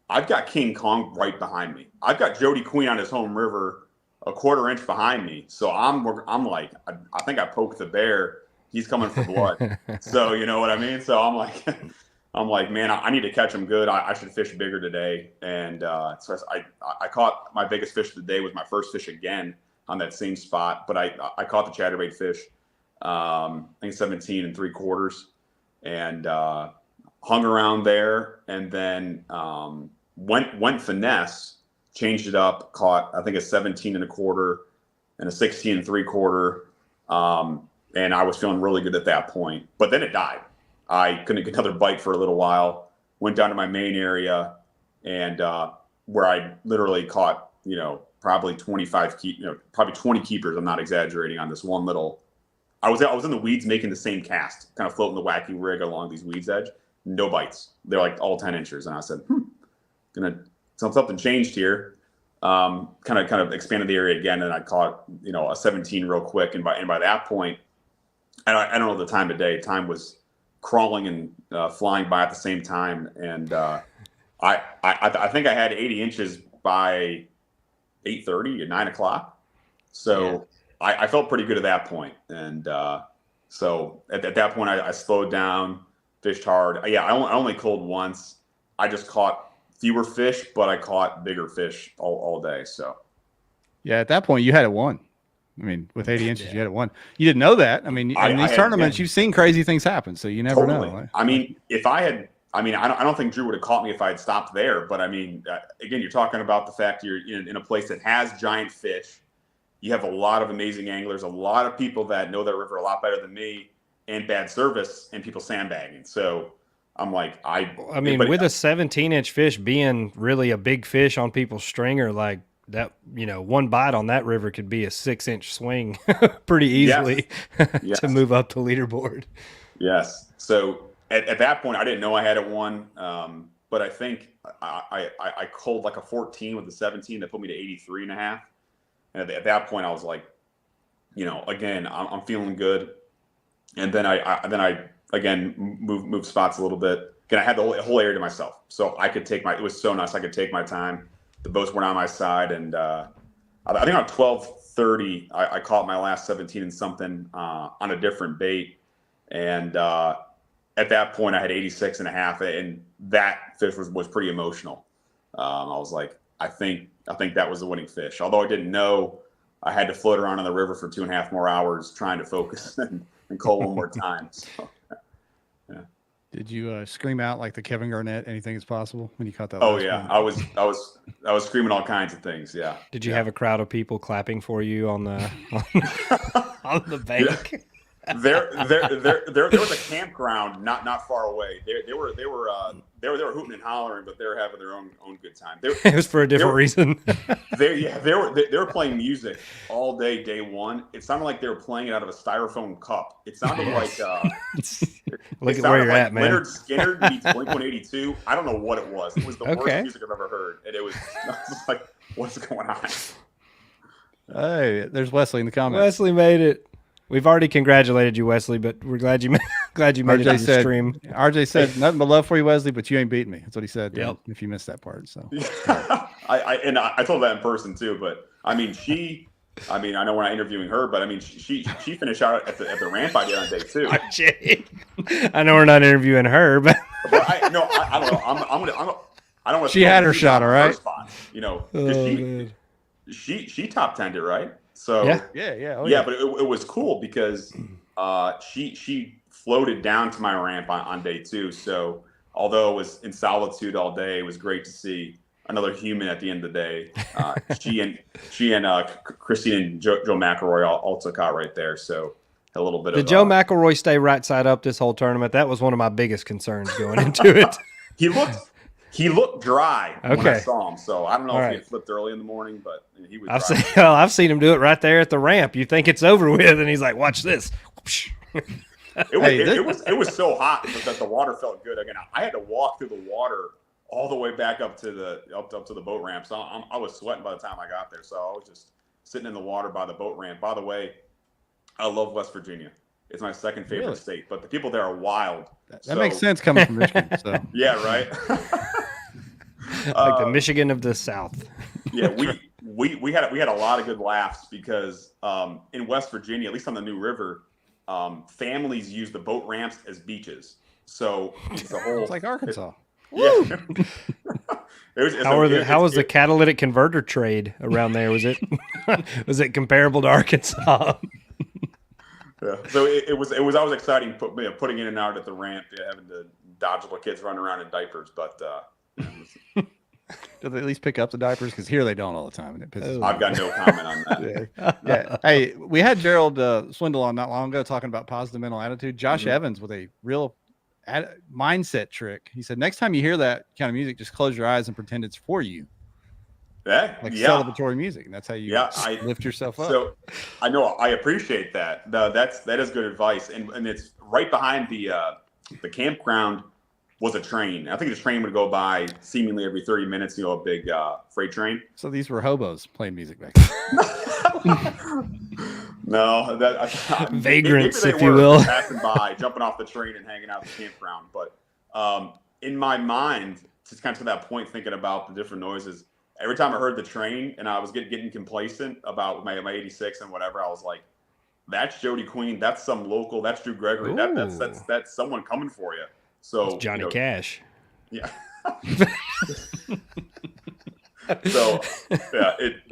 I've got King Kong right behind me. I've got Jody Queen on his home river a 1/4 inch behind me. So I'm like, I think I poked the bear. He's coming for blood. So you know what I mean. So I'm like, man, I need to catch him good. I should fish bigger today. And so I caught my biggest fish of the day. Was my first fish again on that same spot. But I caught the chatterbait fish, I think 17 3/4, and hung around there. And then went finesse, changed it up, caught I think a 17 1/4 and a 16 3/4. And I was feeling really good at that point. But then it died. I couldn't get another bite for a little while, went down to my main area, and where I literally caught, probably 20 keepers. I'm not exaggerating on this one little. I was in the weeds making the same cast, kind of floating the wacky rig along these weeds edge. No bites. They're like all 10 inches. And I said, something changed here. Kind of expanded the area again, and I caught, a 17 real quick. And by that point, I don't know the time of day. Time was crawling and flying by at the same time, and I think I had 80 inches by 8:30 or 9 o'clock. So yeah. I felt pretty good at that point, and so at that point I slowed down, fished hard. I only culled once. I just caught fewer fish, but I caught bigger fish all day. So yeah, at that point you had it won. I mean, with 80 inches, you had it won. You didn't know that. I mean, in these tournaments, you've seen crazy things happen, so you never know. I mean, I don't think Drew would have caught me if I had stopped there. But I mean, again, you're talking about the fact you're in a place that has giant fish. You have a lot of amazing anglers, a lot of people that know that river a lot better than me, and bad service and people sandbagging. So I'm like, with a 17-inch fish being really a big fish on people's stringer, like, that, one bite on that river could be a 6-inch swing pretty easily. Yes. To move up the leaderboard. Yes. So at that point, I didn't know I had it won. But I think I culled like a 14 with the 17 that put me to 83.5. And at that point I was like, again, I'm feeling good. And then I again moved spots a little bit. Again, I had the whole area to myself. So I could it was so nice. I could take my time. The boats weren't on my side, and I think on 12:30, I caught my last 17 and something on a different bait, and at that point I had 86.5, and that fish was pretty emotional. I was like, I think that was the winning fish, although I didn't know I had to float around on the river for 2.5 more hours trying to focus and cull one more time. So, yeah. Did you scream out like the Kevin Garnett, anything is possible, when you caught that? Oh yeah, one? I was screaming all kinds of things. Yeah. Did you have a crowd of people clapping for you on the on the bank? Yeah. There was a campground not far away. They were hooting and hollering, but they were having their own good time. It was for a different reason. They were playing music all day. Day one, it sounded like they were playing it out of a styrofoam cup. It sounded like look at where you're at, man. Leonard Skinner meets Blink-182. I don't know what it was. It was the worst music I've ever heard, and I was like, "What's going on?" Hey, there's Wesley in the comments. Wesley made it. We've already congratulated you, Wesley, but we're glid you made it on the stream. RJ said, nothing but love for you, Wesley, but you ain't beating me. That's what he said. Yep. If you missed that part. So I told that in person too, but I know we're not interviewing her, but she finished out at the ramp I did on day 2. RJ, I know we're not interviewing her, but I don't know. I don't want She had her shot, all right. Spot, you know, because she top 10'd it, right? So yeah. But it was cool because she floated down to my ramp on day 2. So although it was in solitude all day, it was great to see another human at the end of the day. She and Christine and Joe McElroy all took out right there. So a little bit Did Joe McElroy stay right side up this whole tournament? That was one of my biggest concerns going into it. He looked dry when I saw him. So I don't know if he had flipped early in the morning, but he was dry. I've seen him do it right there at the ramp. You think it's over with, and he's like, watch this. It was so hot that the water felt good. Again, I had to walk through the water all the way back up to the boat ramp. So I was sweating by the time I got there. So I was just sitting in the water by the boat ramp. By the way, I love West Virginia. It's my second favorite state, but the people there are wild. That makes sense coming from Michigan. So. Yeah, right. Like the Michigan of the South. Yeah, we had a lot of good laughs because in West Virginia, at least on the New River, families use the boat ramps as beaches. So it's a whole. It's like Arkansas. Yeah. How was the catalytic converter trade around there? Was it comparable to Arkansas? Yeah. So it was always exciting putting in and out at the ramp, having to dodge little kids running around in diapers. But do they at least pick up the diapers? Because here they don't all the time, and it pisses me off. I've got no comment on that. Yeah. Hey, we had Gerald Swindle on not long ago talking about positive mental attitude. Josh Evans with a real mindset trick. He said, next time you hear that kind of music, just close your eyes and pretend it's for you. Celebratory music, and that's how you lift yourself up. So I know I appreciate that. That is good advice, and it's right behind the campground was a train. I think the train would go by seemingly every 30 minutes. A big freight train. So these were hobos playing music back then. No, vagrants, if you will, passing by, jumping off the train and hanging out at the campground. But in my mind, just kind of to that point, thinking about the different noises. Every time I heard the train and I was getting complacent about my 86 and whatever, I was like, that's Jody Queen. That's some local. That's Drew Gregory. That's someone coming for you. So it's Johnny Cash. Yeah. So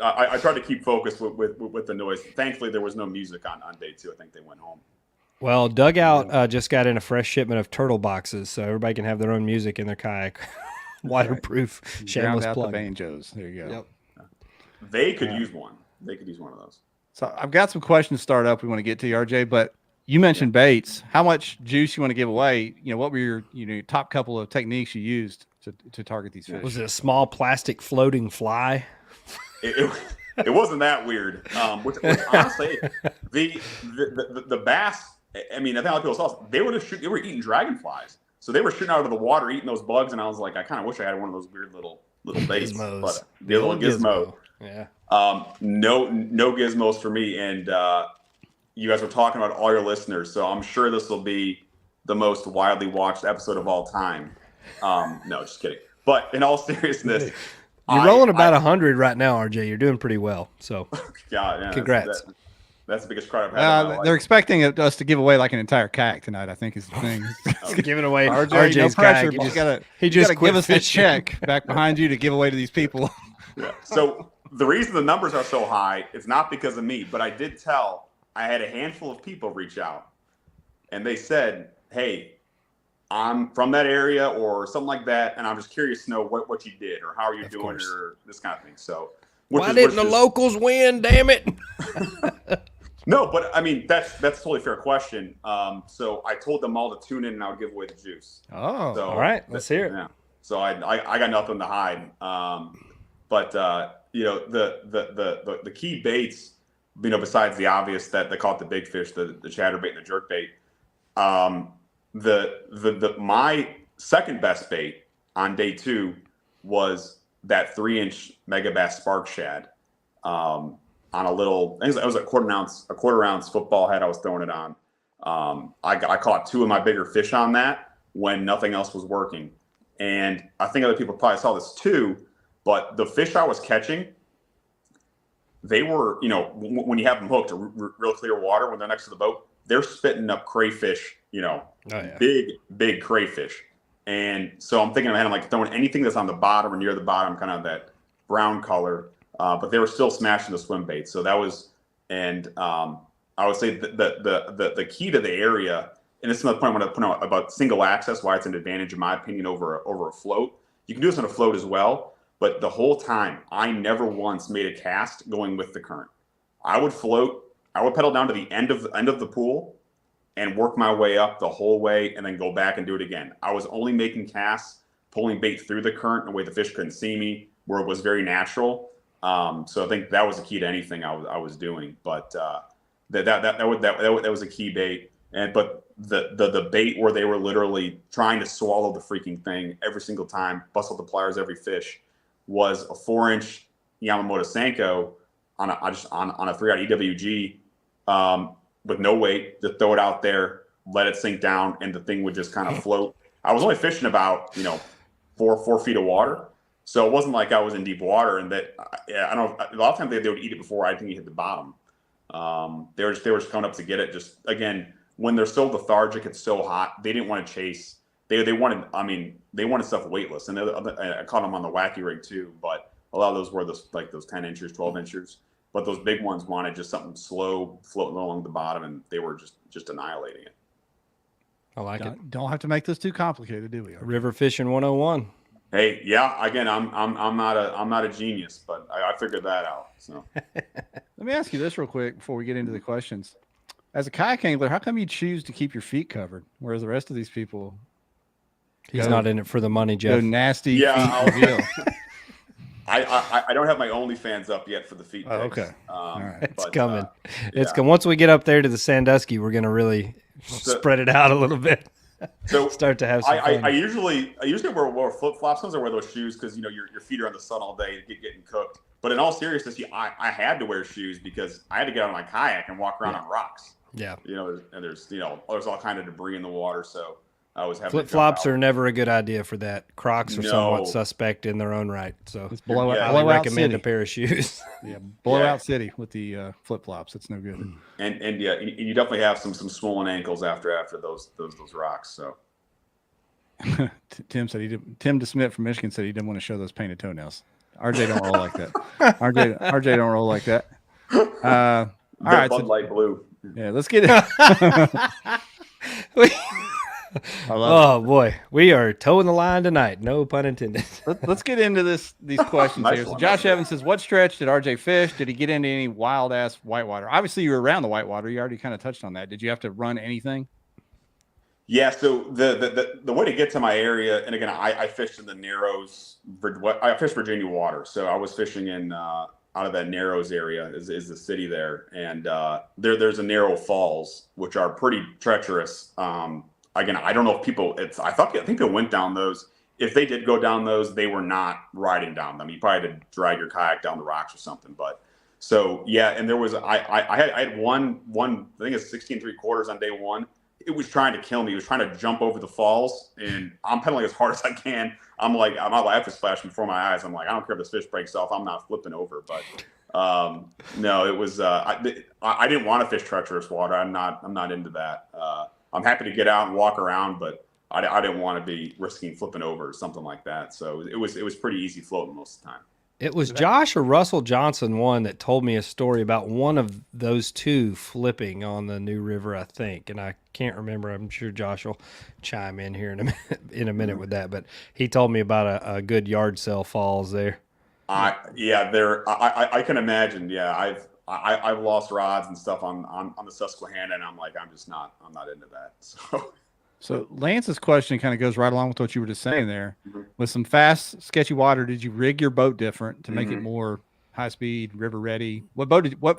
I tried to keep focused with the noise. Thankfully, there was no music on day 2. I think they went home. Well, Dugout just got in a fresh shipment of turtle boxes, so everybody can have their own music in their kayak. Waterproof, shameless plug. The banjos. There you go. Yep. They could use one. They could use one of those. So I've got some questions to start up we want to get to you, RJ, but you mentioned baits. How much juice you want to give away? What were your top couple of techniques you used to target these fish? Was it a small plastic floating fly? It wasn't that weird. Which honestly, the bass. I mean, I think a lot of people saw they were eating dragonflies. So they were shooting out of the water, eating those bugs, and I was like, I kind of wish I had one of those weird little baits. Gizmos. But the little gizmo. Yeah. No gizmos for me. And you guys were talking about all your listeners, so I'm sure this will be the most widely watched episode of all time. No, just kidding. But in all seriousness, you're rolling about 100 right now, RJ. You're doing pretty well. So, God, yeah, congrats. That's the biggest credit I've had in my life. They're expecting us to give away like an entire kayak tonight, I think is the thing. Giving away RJ's no pressure. Kayak. You gotta give us a check back behind you to give away to these people. Yeah. So the reason the numbers are so high, it's not because of me, but I had a handful of people reach out and they said, hey, I'm from that area or something like that, and I'm just curious to know what you did or how are you doing or this kind of thing. So why didn't the locals win, damn it? No, but I mean that's a totally fair question. So I told them all to tune in and I would give away the juice. Oh, so, all right, let's hear it. Yeah. So I got nothing to hide. But the key baits, besides the obvious that they call it the big fish, the chatterbait and the jerkbait. My second best bait on day 2 was that 3-inch Megabass Spark Shad. On a little, I think it was a quarter ounce football head I was throwing it on. I caught 2 of my bigger fish on that when nothing else was working. And I think other people probably saw this too, but the fish I was catching, they were, when you have them hooked to real clear water, when they're next to the boat, they're spitting up crayfish, big crayfish. And so I'm thinking ahead, I'm like throwing anything that's on the bottom or near the bottom, kind of that brown color, but they were still smashing the swim bait. So that was, and I would say the key to the area, and this is another point I want to point out about single access, why it's an advantage in my opinion over a float. You can do this on a float as well, but the whole time I never once made a cast going with the current. I would float, I would pedal down to the end of the pool and work my way up the whole way and then go back and do it again. I was only making casts, pulling bait through the current in a way the fish couldn't see me, where it was very natural. So I think that was the key to anything I was doing. But that was a key bait. But the bait where they were literally trying to swallow the freaking thing every single time, bust out the pliers every fish, was a 4-inch Yamamoto Senko on a 3-aught EWG with no weight. To throw it out there, let it sink down, and the thing would just kind of float. I was only fishing about 4 feet of water, so it wasn't like I was in deep water. And that I don't know. A lot of times they would eat it before I think you hit the bottom. They were just coming up to get it. Just again, when they're so lethargic, it's so hot. They didn't want to chase. They wanted stuff weightless, and I caught them on the wacky rig too. But a lot of those were those 10 inches, 12 inches. But those big ones wanted just something slow floating along the bottom, and they were just annihilating it. I like it. Don't have to make this too complicated, do we? River fishing 101. Hey, yeah. Again, I'm not a genius, but I figured that out. So let me ask you this real quick before we get into the questions. As a kayak angler, how come you choose to keep your feet covered, whereas the rest of these people? He's not in it for the money, Jeff. Go nasty. Yeah, feet. I don't have my OnlyFans up yet for the feet. Oh, okay. All right. It's coming. It's coming. Once we get up there to the Sandusky, we're going to really spread it out a little bit. So start to have some fun. I usually wear flip flops. Sometimes I wear those shoes because your feet are in the sun all day, getting cooked. But in all seriousness, I had to wear shoes because I had to get out of my kayak and walk around on rocks. Yeah. And there's all kind of debris in the water, so I was having flip flops are never a good idea for that. Crocs are somewhat suspect in their own right. So it's blowout. I recommend a pair of shoes. Yeah, blowout city with the flip flops. It's no good. And yeah, you definitely have some swollen ankles after those rocks. So Tim DeSmit from Michigan said he didn't want to show those painted toenails. RJ don't roll like that. RJ don't roll like that. All right, Bud Light Blue. Yeah, let's get it. Boy, we are towing the line tonight. No pun intended. Let's get into these questions Nice here. So one. Josh Evans says, what stretch did RJ fish? Did he get into any wild ass whitewater? Obviously, you were around the whitewater. You already kind of touched on that. Did you have to run anything? Yeah. So the way to get to my area, and again, I fished in the Narrows. I fished Virginia water, so I was fishing in out of that Narrows area is the city there, and there's a Narrow Falls, which are pretty treacherous. Again, I don't know if people. I think people went down those. If they did go down those, they were not riding down them. You probably had to drag your kayak down the rocks or something. But so yeah, and there was I had one I think it's 16 3/4 on day one. It was trying to kill me. It was trying to jump over the falls, and I'm pedaling as hard as I can. I'm like, my life is flashing before my eyes. I'm like, I don't care if this fish breaks off. I'm not flipping over. But no, it was. I didn't want to fish treacherous water. I'm not into that. I'm happy to get out and walk around, but I didn't want to be risking flipping over or something like that. So it was pretty easy floating most of the time. It was Josh or Russell Johnson one that told me a story about one of those two flipping on the New River, I think, and I can't remember. I'm sure Josh will chime in here in a minute with that, but he told me about a good yard sale falls there. I can imagine. Yeah, I've lost rods and stuff on the Susquehanna, and I'm like, I'm not into that. So Lance's question kind of goes right along with what you were just saying there. Mm-hmm. With some fast, sketchy water, did you rig your boat different to make it more high speed, river ready?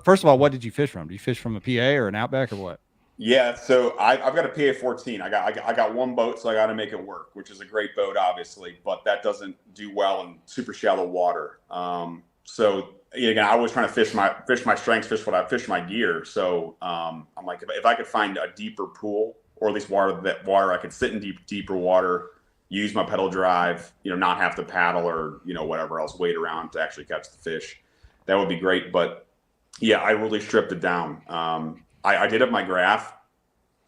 First of all, what did you fish from? Do you fish from a PA or an Outback or what? Yeah, so I've got a PA 14. I got one boat, so I got to make it work, which is a great boat, obviously, but that doesn't do well in super shallow water. So again, I was trying to fish my strengths, fish my gear. So I'm like, if I could find a deeper pool, or at least water I could sit in deeper water, use my pedal drive, not have to paddle or whatever else, wait around to actually catch the fish, that would be great. But yeah, I really stripped it down. I did have my graph,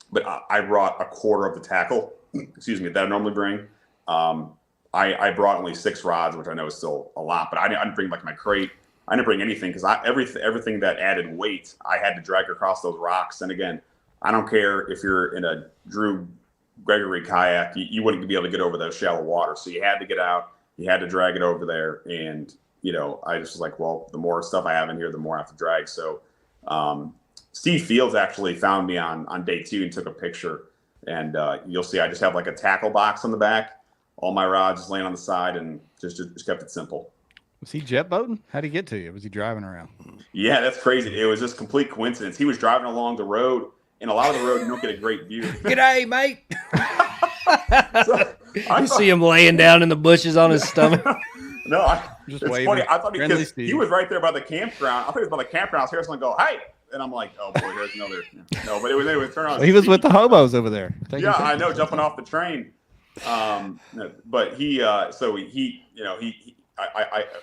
but I brought a quarter of the tackle, that I normally bring, I brought only 6 rods, which I know is still a lot, but I didn't bring like my crate. I didn't bring anything because everything that added weight, I had to drag across those rocks. And again, I don't care if you're in a Drew Gregory kayak, you wouldn't be able to get over those shallow water. So you had to get out, you had to drag it over there. And, I just was like, well, the more stuff I have in here, the more I have to drag. So Steve Fields actually found me on day 2 and took a picture. And you'll see I just have like a tackle box on the back, all my rods just laying on the side, and just kept it simple. Was he jet boating? How'd he get to you? Was he driving around? Yeah, that's crazy. It was just complete coincidence. He was driving along the road, and a lot of the road you don't get a great view. G'day, mate. You see him laying down in the bushes on his stomach. No, just it's waving. funny. I thought he was right there by the campground. I thought he was by the campground. I was hearing someone go, "Hey," and I'm like, "Oh boy, here's another." No, but it was turn on. He was with the hobos over there. Yeah, I know, jumping off the train. But I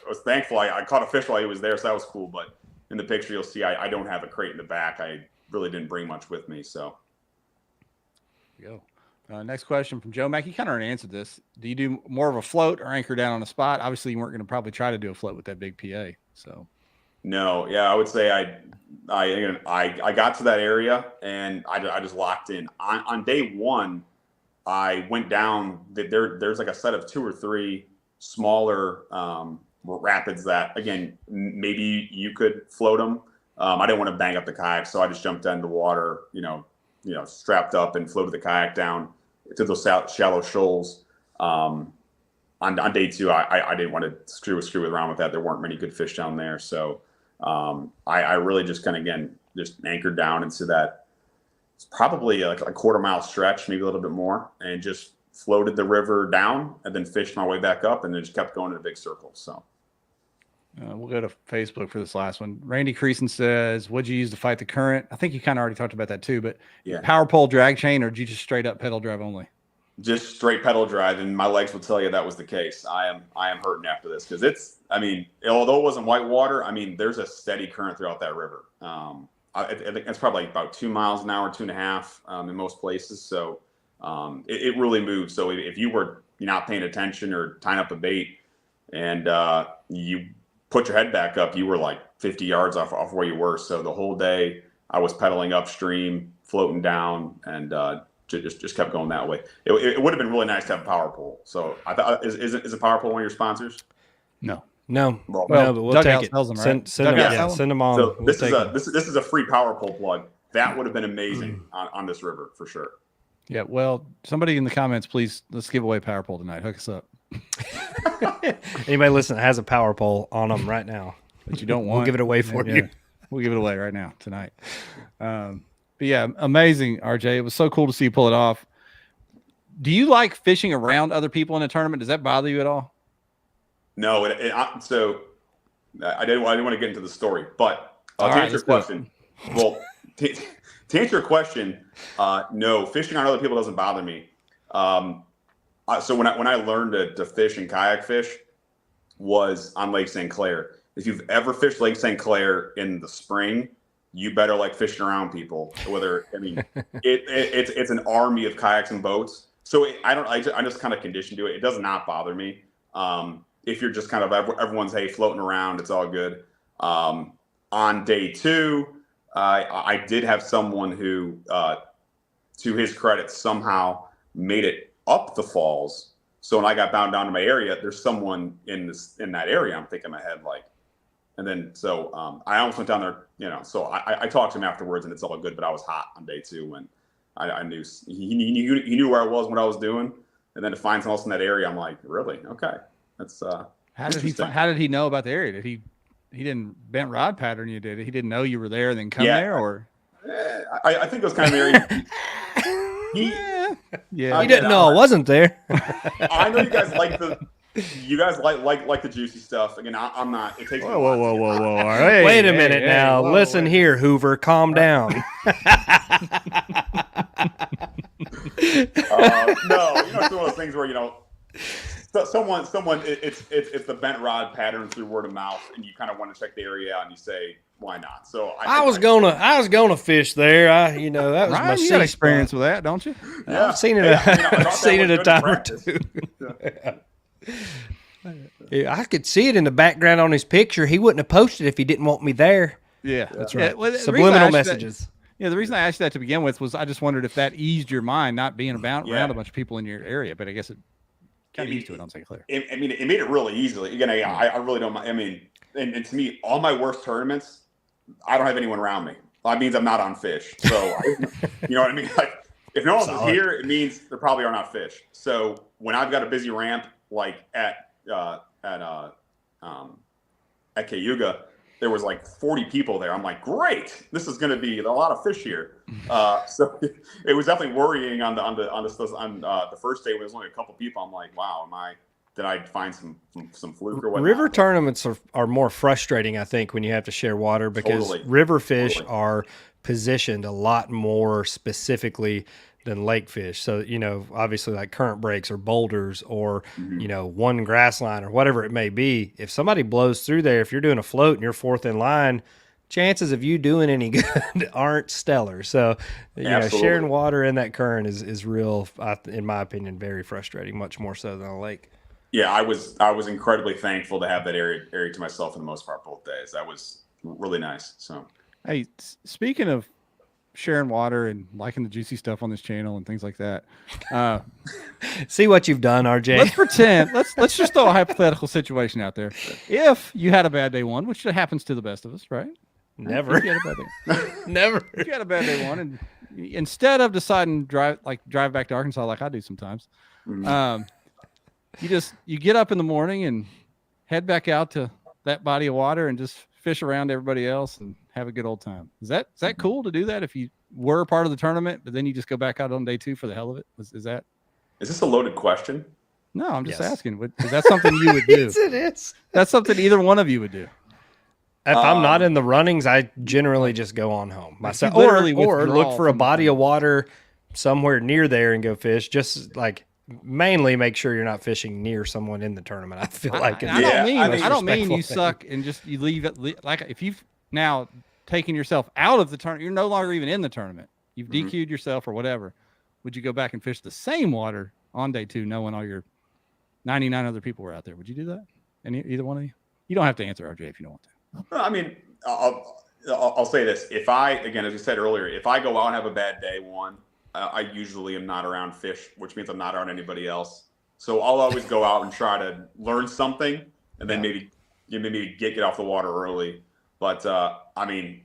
was thankful. I caught a fish while he was there, so that was cool. But in the picture, you'll see I don't have a crate in the back. I really didn't bring much with me. So, go. Next question from Joe Mack. You kind of already answered this. Do you do more of a float or anchor down on a spot? Obviously, you weren't going to probably try to do a float with that big PA. So, no, yeah, I would say I got to that area and I just locked in. On day 1, I went down. There's like a set of 2 or 3 smaller rapids that, again, maybe you could float them. I didn't want to bang up the kayak, so I just jumped into the water, strapped up and floated the kayak down to those shallow shoals. On day 2, I didn't want to screw around with that. There weren't many good fish down there, so I really just kind of, again, just anchored down into that. It's probably like a quarter-mile stretch, maybe a little bit more, and just floated the river down and then fished my way back up, and then just kept going in a big circle. So. We'll go to Facebook for this last one. Randy Creason says, what'd you use to fight the current? I think you kind of already talked about that too, but yeah. Power pole drag chain, or did you just straight up pedal drive only? Just straight pedal drive, and my legs will tell you that was the case. I am hurting after this because although it wasn't white water, there's a steady current throughout that river. I think it's probably about 2 miles an hour, 2.5 in most places. So it really moves. So if you were not paying attention or tying up a bait and you put your head back up, you were like 50 yards off where you were. So the whole day I was pedaling upstream, floating down, and just kept going that way. It would have been really nice to have a power pole. So I thought, is a power pole one of your sponsors? No. Well, no, but we'll take it. Sells them, right? Send them on. So this is a free power pole plug. That would have been amazing on this river for sure. Yeah. Well, somebody in the comments, please, let's give away power pole tonight. Hook us up. Anybody listening that has a power pole on them right now, but you don't want, we'll give it away for you. We'll give it away right now tonight. But yeah, amazing, RJ. It was so cool to see you pull it off. Do you like fishing around other people in a tournament? Does that bother you at all? No. So I didn't want to get into the story, but to answer your question, well, to answer your question, no, fishing on other people doesn't bother me. So when I learned to fish and kayak fish was on Lake St. Clair. If you've ever fished Lake St. Clair in the spring, you better like fishing around people. It's an army of kayaks and boats. So I'm just kind of conditioned to it. It does not bother me. If you're just kind of everyone's floating around, it's all good. On day 2, I did have someone who, to his credit, somehow made it up the falls. So when I got bound down to my area, there's someone in that area. I'm thinking in my head, and then I almost went down there, so I talked to him afterwards and it's all good, but I was hot on day 2 and I knew he knew where I was, what I was doing. And then to find someone else in that area, I'm like, really? Okay. That's how did he know about the area? Did he didn't bent rod pattern you, did he? He didn't know you were there and then come there, or? I think it was kind of area. He didn't know I wasn't there. I know you guys like the juicy stuff. Again, I'm not. It takes. Whoa! Hey, wait a minute now. Listen here, Hoover. Calm down. No, it's one of those things where So someone, it's the bent rod pattern through word of mouth, and you kind of want to check the area out, and you say, "Why not?" So I was gonna fish there. That was Ryan, my you got experience spot. with that, don't you? Yeah. I've seen it. I've seen it a time or two. Yeah, I could see it in the background on his picture. He wouldn't have posted if he didn't want me there. Yeah, That's right. Well, Subliminal messages. The reason I asked that to begin with was I just wondered if that eased your mind, not being around a bunch of people in your area. But I guess it kind of eased to it on St. Clair. I mean, it made it really easy. Again, I really don't mind. I mean, and to me, all my worst tournaments, I don't have anyone around me. That means I'm not on fish. So, you know what I mean? Like, if no one's here, it means there probably are not fish. So when I've got a busy ramp, like at Cayuga, there was like 40 people there. I'm like, great, this is going to be a lot of fish here. So it was definitely worrying on the first day when there was only a couple people. I'm like, wow, did I find some fluke or whatnot? River tournaments are more frustrating, I think, when you have to share water because river fish are positioned a lot more specifically than lake fish. So, obviously like current breaks or boulders or, one grass line or whatever it may be. If somebody blows through there, if you're doing a float and you're fourth in line, chances of you doing any good aren't stellar. So, sharing water in that current is real, in my opinion, very frustrating, much more so than a lake. Yeah, I was incredibly thankful to have that area to myself for the most part both days. That was really nice. So, hey, speaking of sharing water and liking the juicy stuff on this channel and things like that. See what you've done, RJ. Let's pretend. Let's just throw a hypothetical situation out there. If you had a bad day one, which happens to the best of us, right? Never. If you had a bad day. Never. If you had a bad day one, and instead of deciding drive back to Arkansas like I do sometimes, you get up in the morning and head back out to that body of water and just fish around everybody else and have a good old time. Is that cool to do that if you were part of the tournament, but then you just go back out on day two for the hell of it? Is this a loaded question? No, I'm just asking. Is that something you would do? Yes, it is. That's something either one of you would do. If I'm not in the runnings, I generally just go on home myself, or look for a body of water somewhere near there and go fish. Just like mainly make sure you're not fishing near someone in the tournament. I feel like I don't mean you suck and just you leave it. Like if you've now taken yourself out of the tournament, you're no longer even in the tournament. You've DQ'd yourself or whatever. Would you go back and fish the same water on day two, knowing all your 99 other people were out there? Would you do that? Either one of you? You don't have to answer, RJ, if you don't want to. I mean, I'll say this. If again, as I said earlier, if I go out and have a bad day one, I usually am not around fish, which means I'm not around anybody else. So I'll always go out and try to learn something, and then maybe get off the water early. But I mean,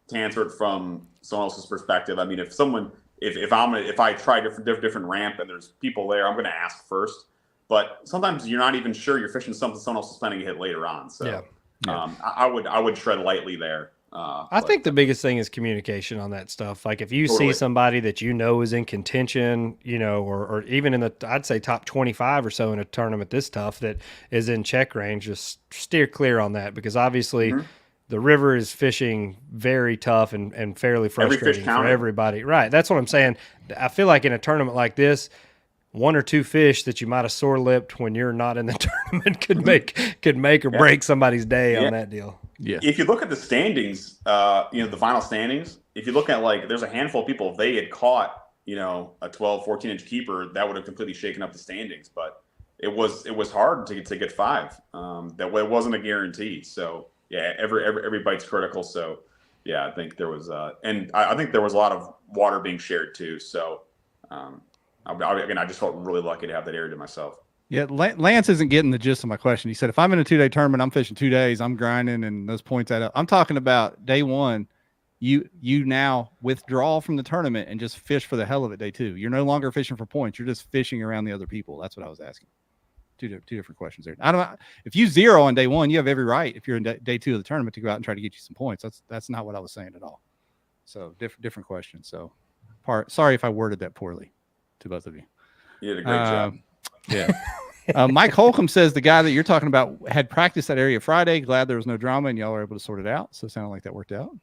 to answer it from someone else's perspective, I mean, if I try different ramp and there's people there, I'm going to ask first. But sometimes you're not even sure you're fishing something someone else is planning to hit later on. So I would tread lightly there. I think the biggest thing is communication on that stuff. Like if you see somebody that is in contention, or even in I'd say top 25 or so in a tournament this tough that is in check range, just steer clear on that because obviously the river is fishing very tough and fairly frustrating for everybody. Right. That's what I'm saying. I feel like in a tournament like this, one or two fish that you might have sore lipped when you're not in the tournament could make or break somebody's day on that deal. Yeah. If you look at the standings, the final standings, if you look at there's a handful of people, if they had caught, a 12, 14 inch keeper, that would have completely shaken up the standings. But it was hard to get five. That it wasn't a guarantee. So yeah, every bite's critical. So yeah, I think there was, and I think there was a lot of water being shared too. So I just felt really lucky to have that area to myself. Yeah, Lance isn't getting the gist of my question. He said, if I'm in a 2-day tournament, I'm fishing 2 days, I'm grinding, and those points add up. I'm talking about day one. You now withdraw from the tournament and just fish for the hell of it day two. You're no longer fishing for points. You're just fishing around the other people. That's what I was asking. Two different questions there. I don't know. If you zero on day one, you have every right, if you're in day two of the tournament, to go out and try to get you some points. That's not what I was saying at all. So different question. So sorry if I worded that poorly to both of you. You did a great job. Yeah. Mike Holcomb says the guy that you're talking about had practiced that area Friday. Glad there was no drama and y'all were able to sort it out. So it sounded like that worked out.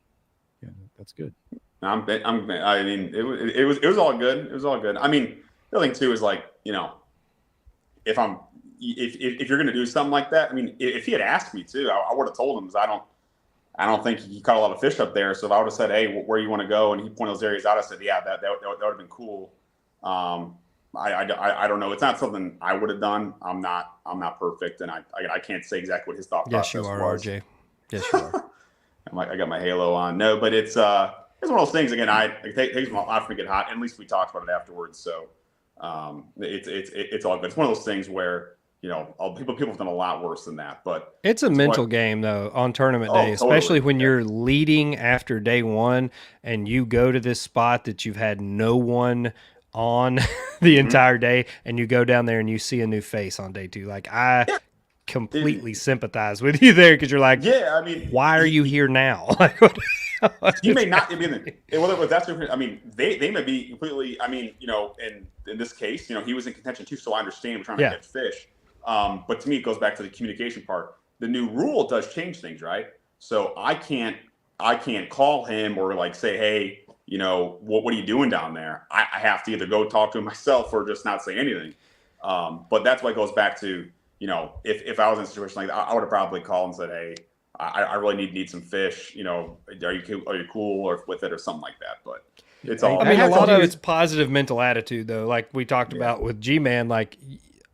Yeah, that's good. I mean, it was all good. It was all good. I mean, the other thing too is if I'm, if you're going to do something like that, I mean, if he had asked me too, I would have told him, because I don't think he caught a lot of fish up there. So if I would have said, hey, where you want to go, and he pointed those areas out, I said, yeah, that would have been cool. I don't know. It's not something I would have done. I'm not perfect, and I can't say exactly what his thought process was. Yes, you are, RJ. Yes, you are. I got my halo on. No, but it's one of those things. Again, it takes a lot for me to get hot. And at least we talked about it afterwards, so it's all good. It's one of those things where, you know, people have done a lot worse than that. But it's a mental game though on tournament day, especially when you're leading after day one and you go to this spot that you've had no one on the entire day, and you go down there and you see a new face on day two. Like completely sympathize with you there, because you're like, yeah, I mean, why are you here now? Like, you may not be whether that's different. I mean, they may be completely. I mean, you know, in this case, you know, he was in contention too, so I understand we're trying to catch fish. But to me, it goes back to the communication part. The new rule does change things, right? So I can't call him or like say, hey, you know, what are you doing down there? I have to either go talk to him myself or just not say anything. But that's why it goes back to, you know, if I was in a situation like that, I would have probably called and said, hey, I really need some fish. You know, are you cool or with it or something like that? But it's all. I mean, a lot of it's positive mental attitude, though. Like we talked about with G-Man, like,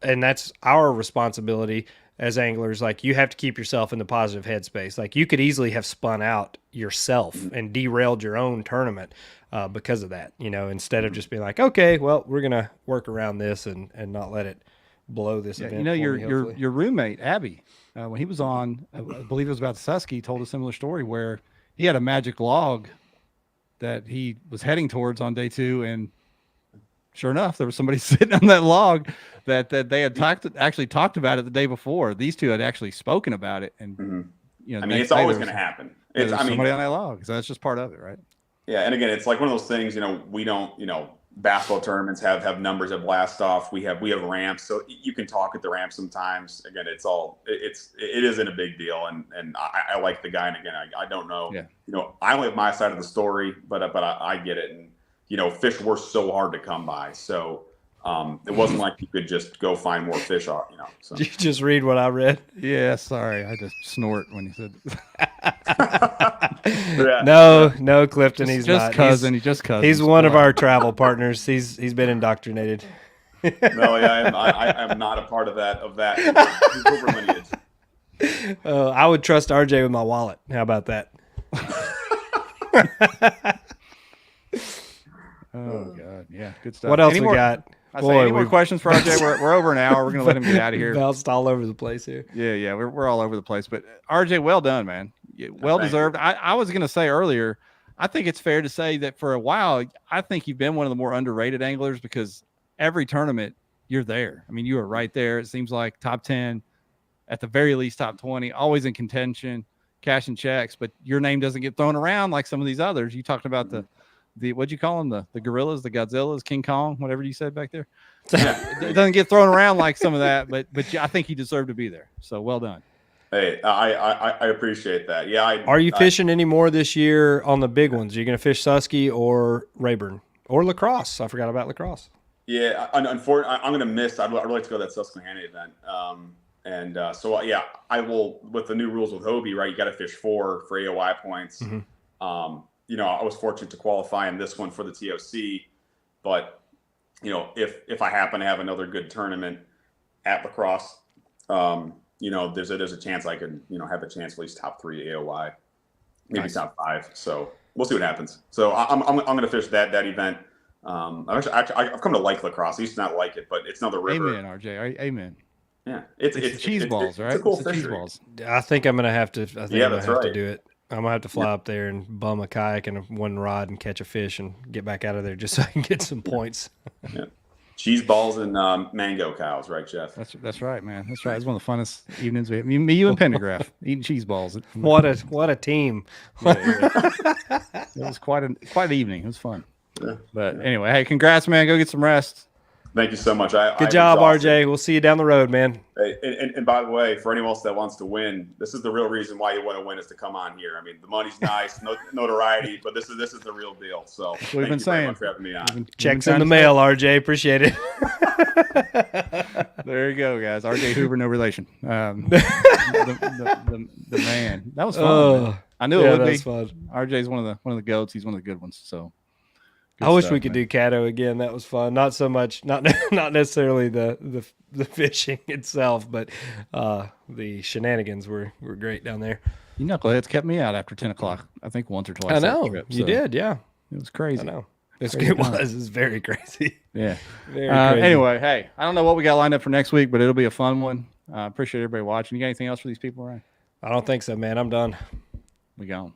and that's our responsibility as anglers. Like, you have to keep yourself in the positive headspace. Like, you could easily have spun out yourself and derailed your own tournament because of that. You know, instead of just being like, okay, well, we're gonna work around this and not let it blow this event. You know, your roommate Abby, when he was on, I believe it was about Susky, told a similar story where he had a magic log that he was heading towards on day two, and sure enough, there was somebody sitting on that log that they had actually talked about it the day before. These two had actually spoken about it, and you know, I mean, it's always going to happen. It's somebody on that log, so that's just part of it, right? Yeah, and again, it's like one of those things. You know, we don't. You know, basketball tournaments have numbers that blast off. We have ramps, so you can talk at the ramp sometimes. Again, it isn't a big deal, and I like the guy. And again, I don't know. Yeah. You know, I only have my side of the story, but I get it. And you know, fish were so hard to come by, so it wasn't like you could just go find more fish. You know, so. Did you just read what I read? Yeah, sorry, I just snort when you said. No, Clifton, he's just not. Cousin. He's just cousin. He's one of our travel partners. He's been indoctrinated. No, yeah, I am not a part of that Hoover lineage. I would trust RJ with my wallet. How about that? Oh God, yeah, good stuff. What else we got? Any more questions for RJ? We're over an hour. We're gonna let him get out of here. Bounced all over the place here. Yeah, we're all over the place. But RJ, well done, man. Well deserved. I was gonna say earlier, I think it's fair to say that for a while, I think you've been one of the more underrated anglers, because every tournament you're there. I mean, you are right there. It seems like top 10, at the very least top 20, always in contention, cashing checks. But your name doesn't get thrown around like some of these others. You talked about the what'd you call them? The gorillas, the Godzillas, King Kong, whatever you said back there. It doesn't get thrown around like some of that, but I think you deserve to be there. So well done. Hey, I appreciate that. Yeah. Are you fishing any more this year on the big ones? Are you going to fish Susky or Rayburn or Lacrosse? I forgot about Lacrosse. Yeah, unfortunately, I'm going to miss. I'd like to go to that Susquehanna event. So yeah, I will, with the new rules with Hobie, right? You got to fish 4 for AOI points. Mm-hmm. You know, I was fortunate to qualify in this one for the TOC, but you know, if I happen to have another good tournament at Lacrosse, you know, there's a chance I could, you know, have a chance at least top 3 AOI, maybe nice. Top 5. So we'll see what happens. So I'm going to fish that event. I've come to like Lacrosse. I used to not like it, but it's another river. Amen, RJ. Amen. Yeah, it's cheese balls, right? It's a cool cheese fishery. balls. I think I'm gonna have to. I'm gonna have to do it. I'm gonna have to fly up there and bum a kayak and one rod and catch a fish and get back out of there just so I can get some points. Yeah. Cheese balls and mango cows, right, Jeff? That's right, man. That's right. It's one of the funnest evenings we have. Me, you, and Pendergraph eating cheese balls. What a team! It was quite an evening. It was fun. Yeah. But anyway, hey, congrats, man. Go get some rest. Thank you so much. Good job, RJ. We'll see you down the road, man. And by the way, for anyone else that wants to win, this is the real reason why you want to win is to come on here. I mean, the money's nice, notoriety, but this is the real deal. So we've been saying. Very much for having me on. Checks in the mail, RJ. Appreciate it. There you go, guys. RJ Hoover, no relation. The man. That was fun. Man. I knew it would be. Fun. RJ's one of the goats. He's one of the good ones. So. I wish we could do Caddo again. That was fun. Not so much, not necessarily the fishing itself, but the shenanigans were great down there. You knuckleheads kept me out after 10 o'clock. I think once or twice. I know you did. Yeah, it was crazy. I know it was very crazy. Yeah. Very crazy. Anyway, hey, I don't know what we got lined up for next week, but it'll be a fun one. Appreciate everybody watching. You got anything else for these people, Ryan? I don't think so, man. I'm done. We gone.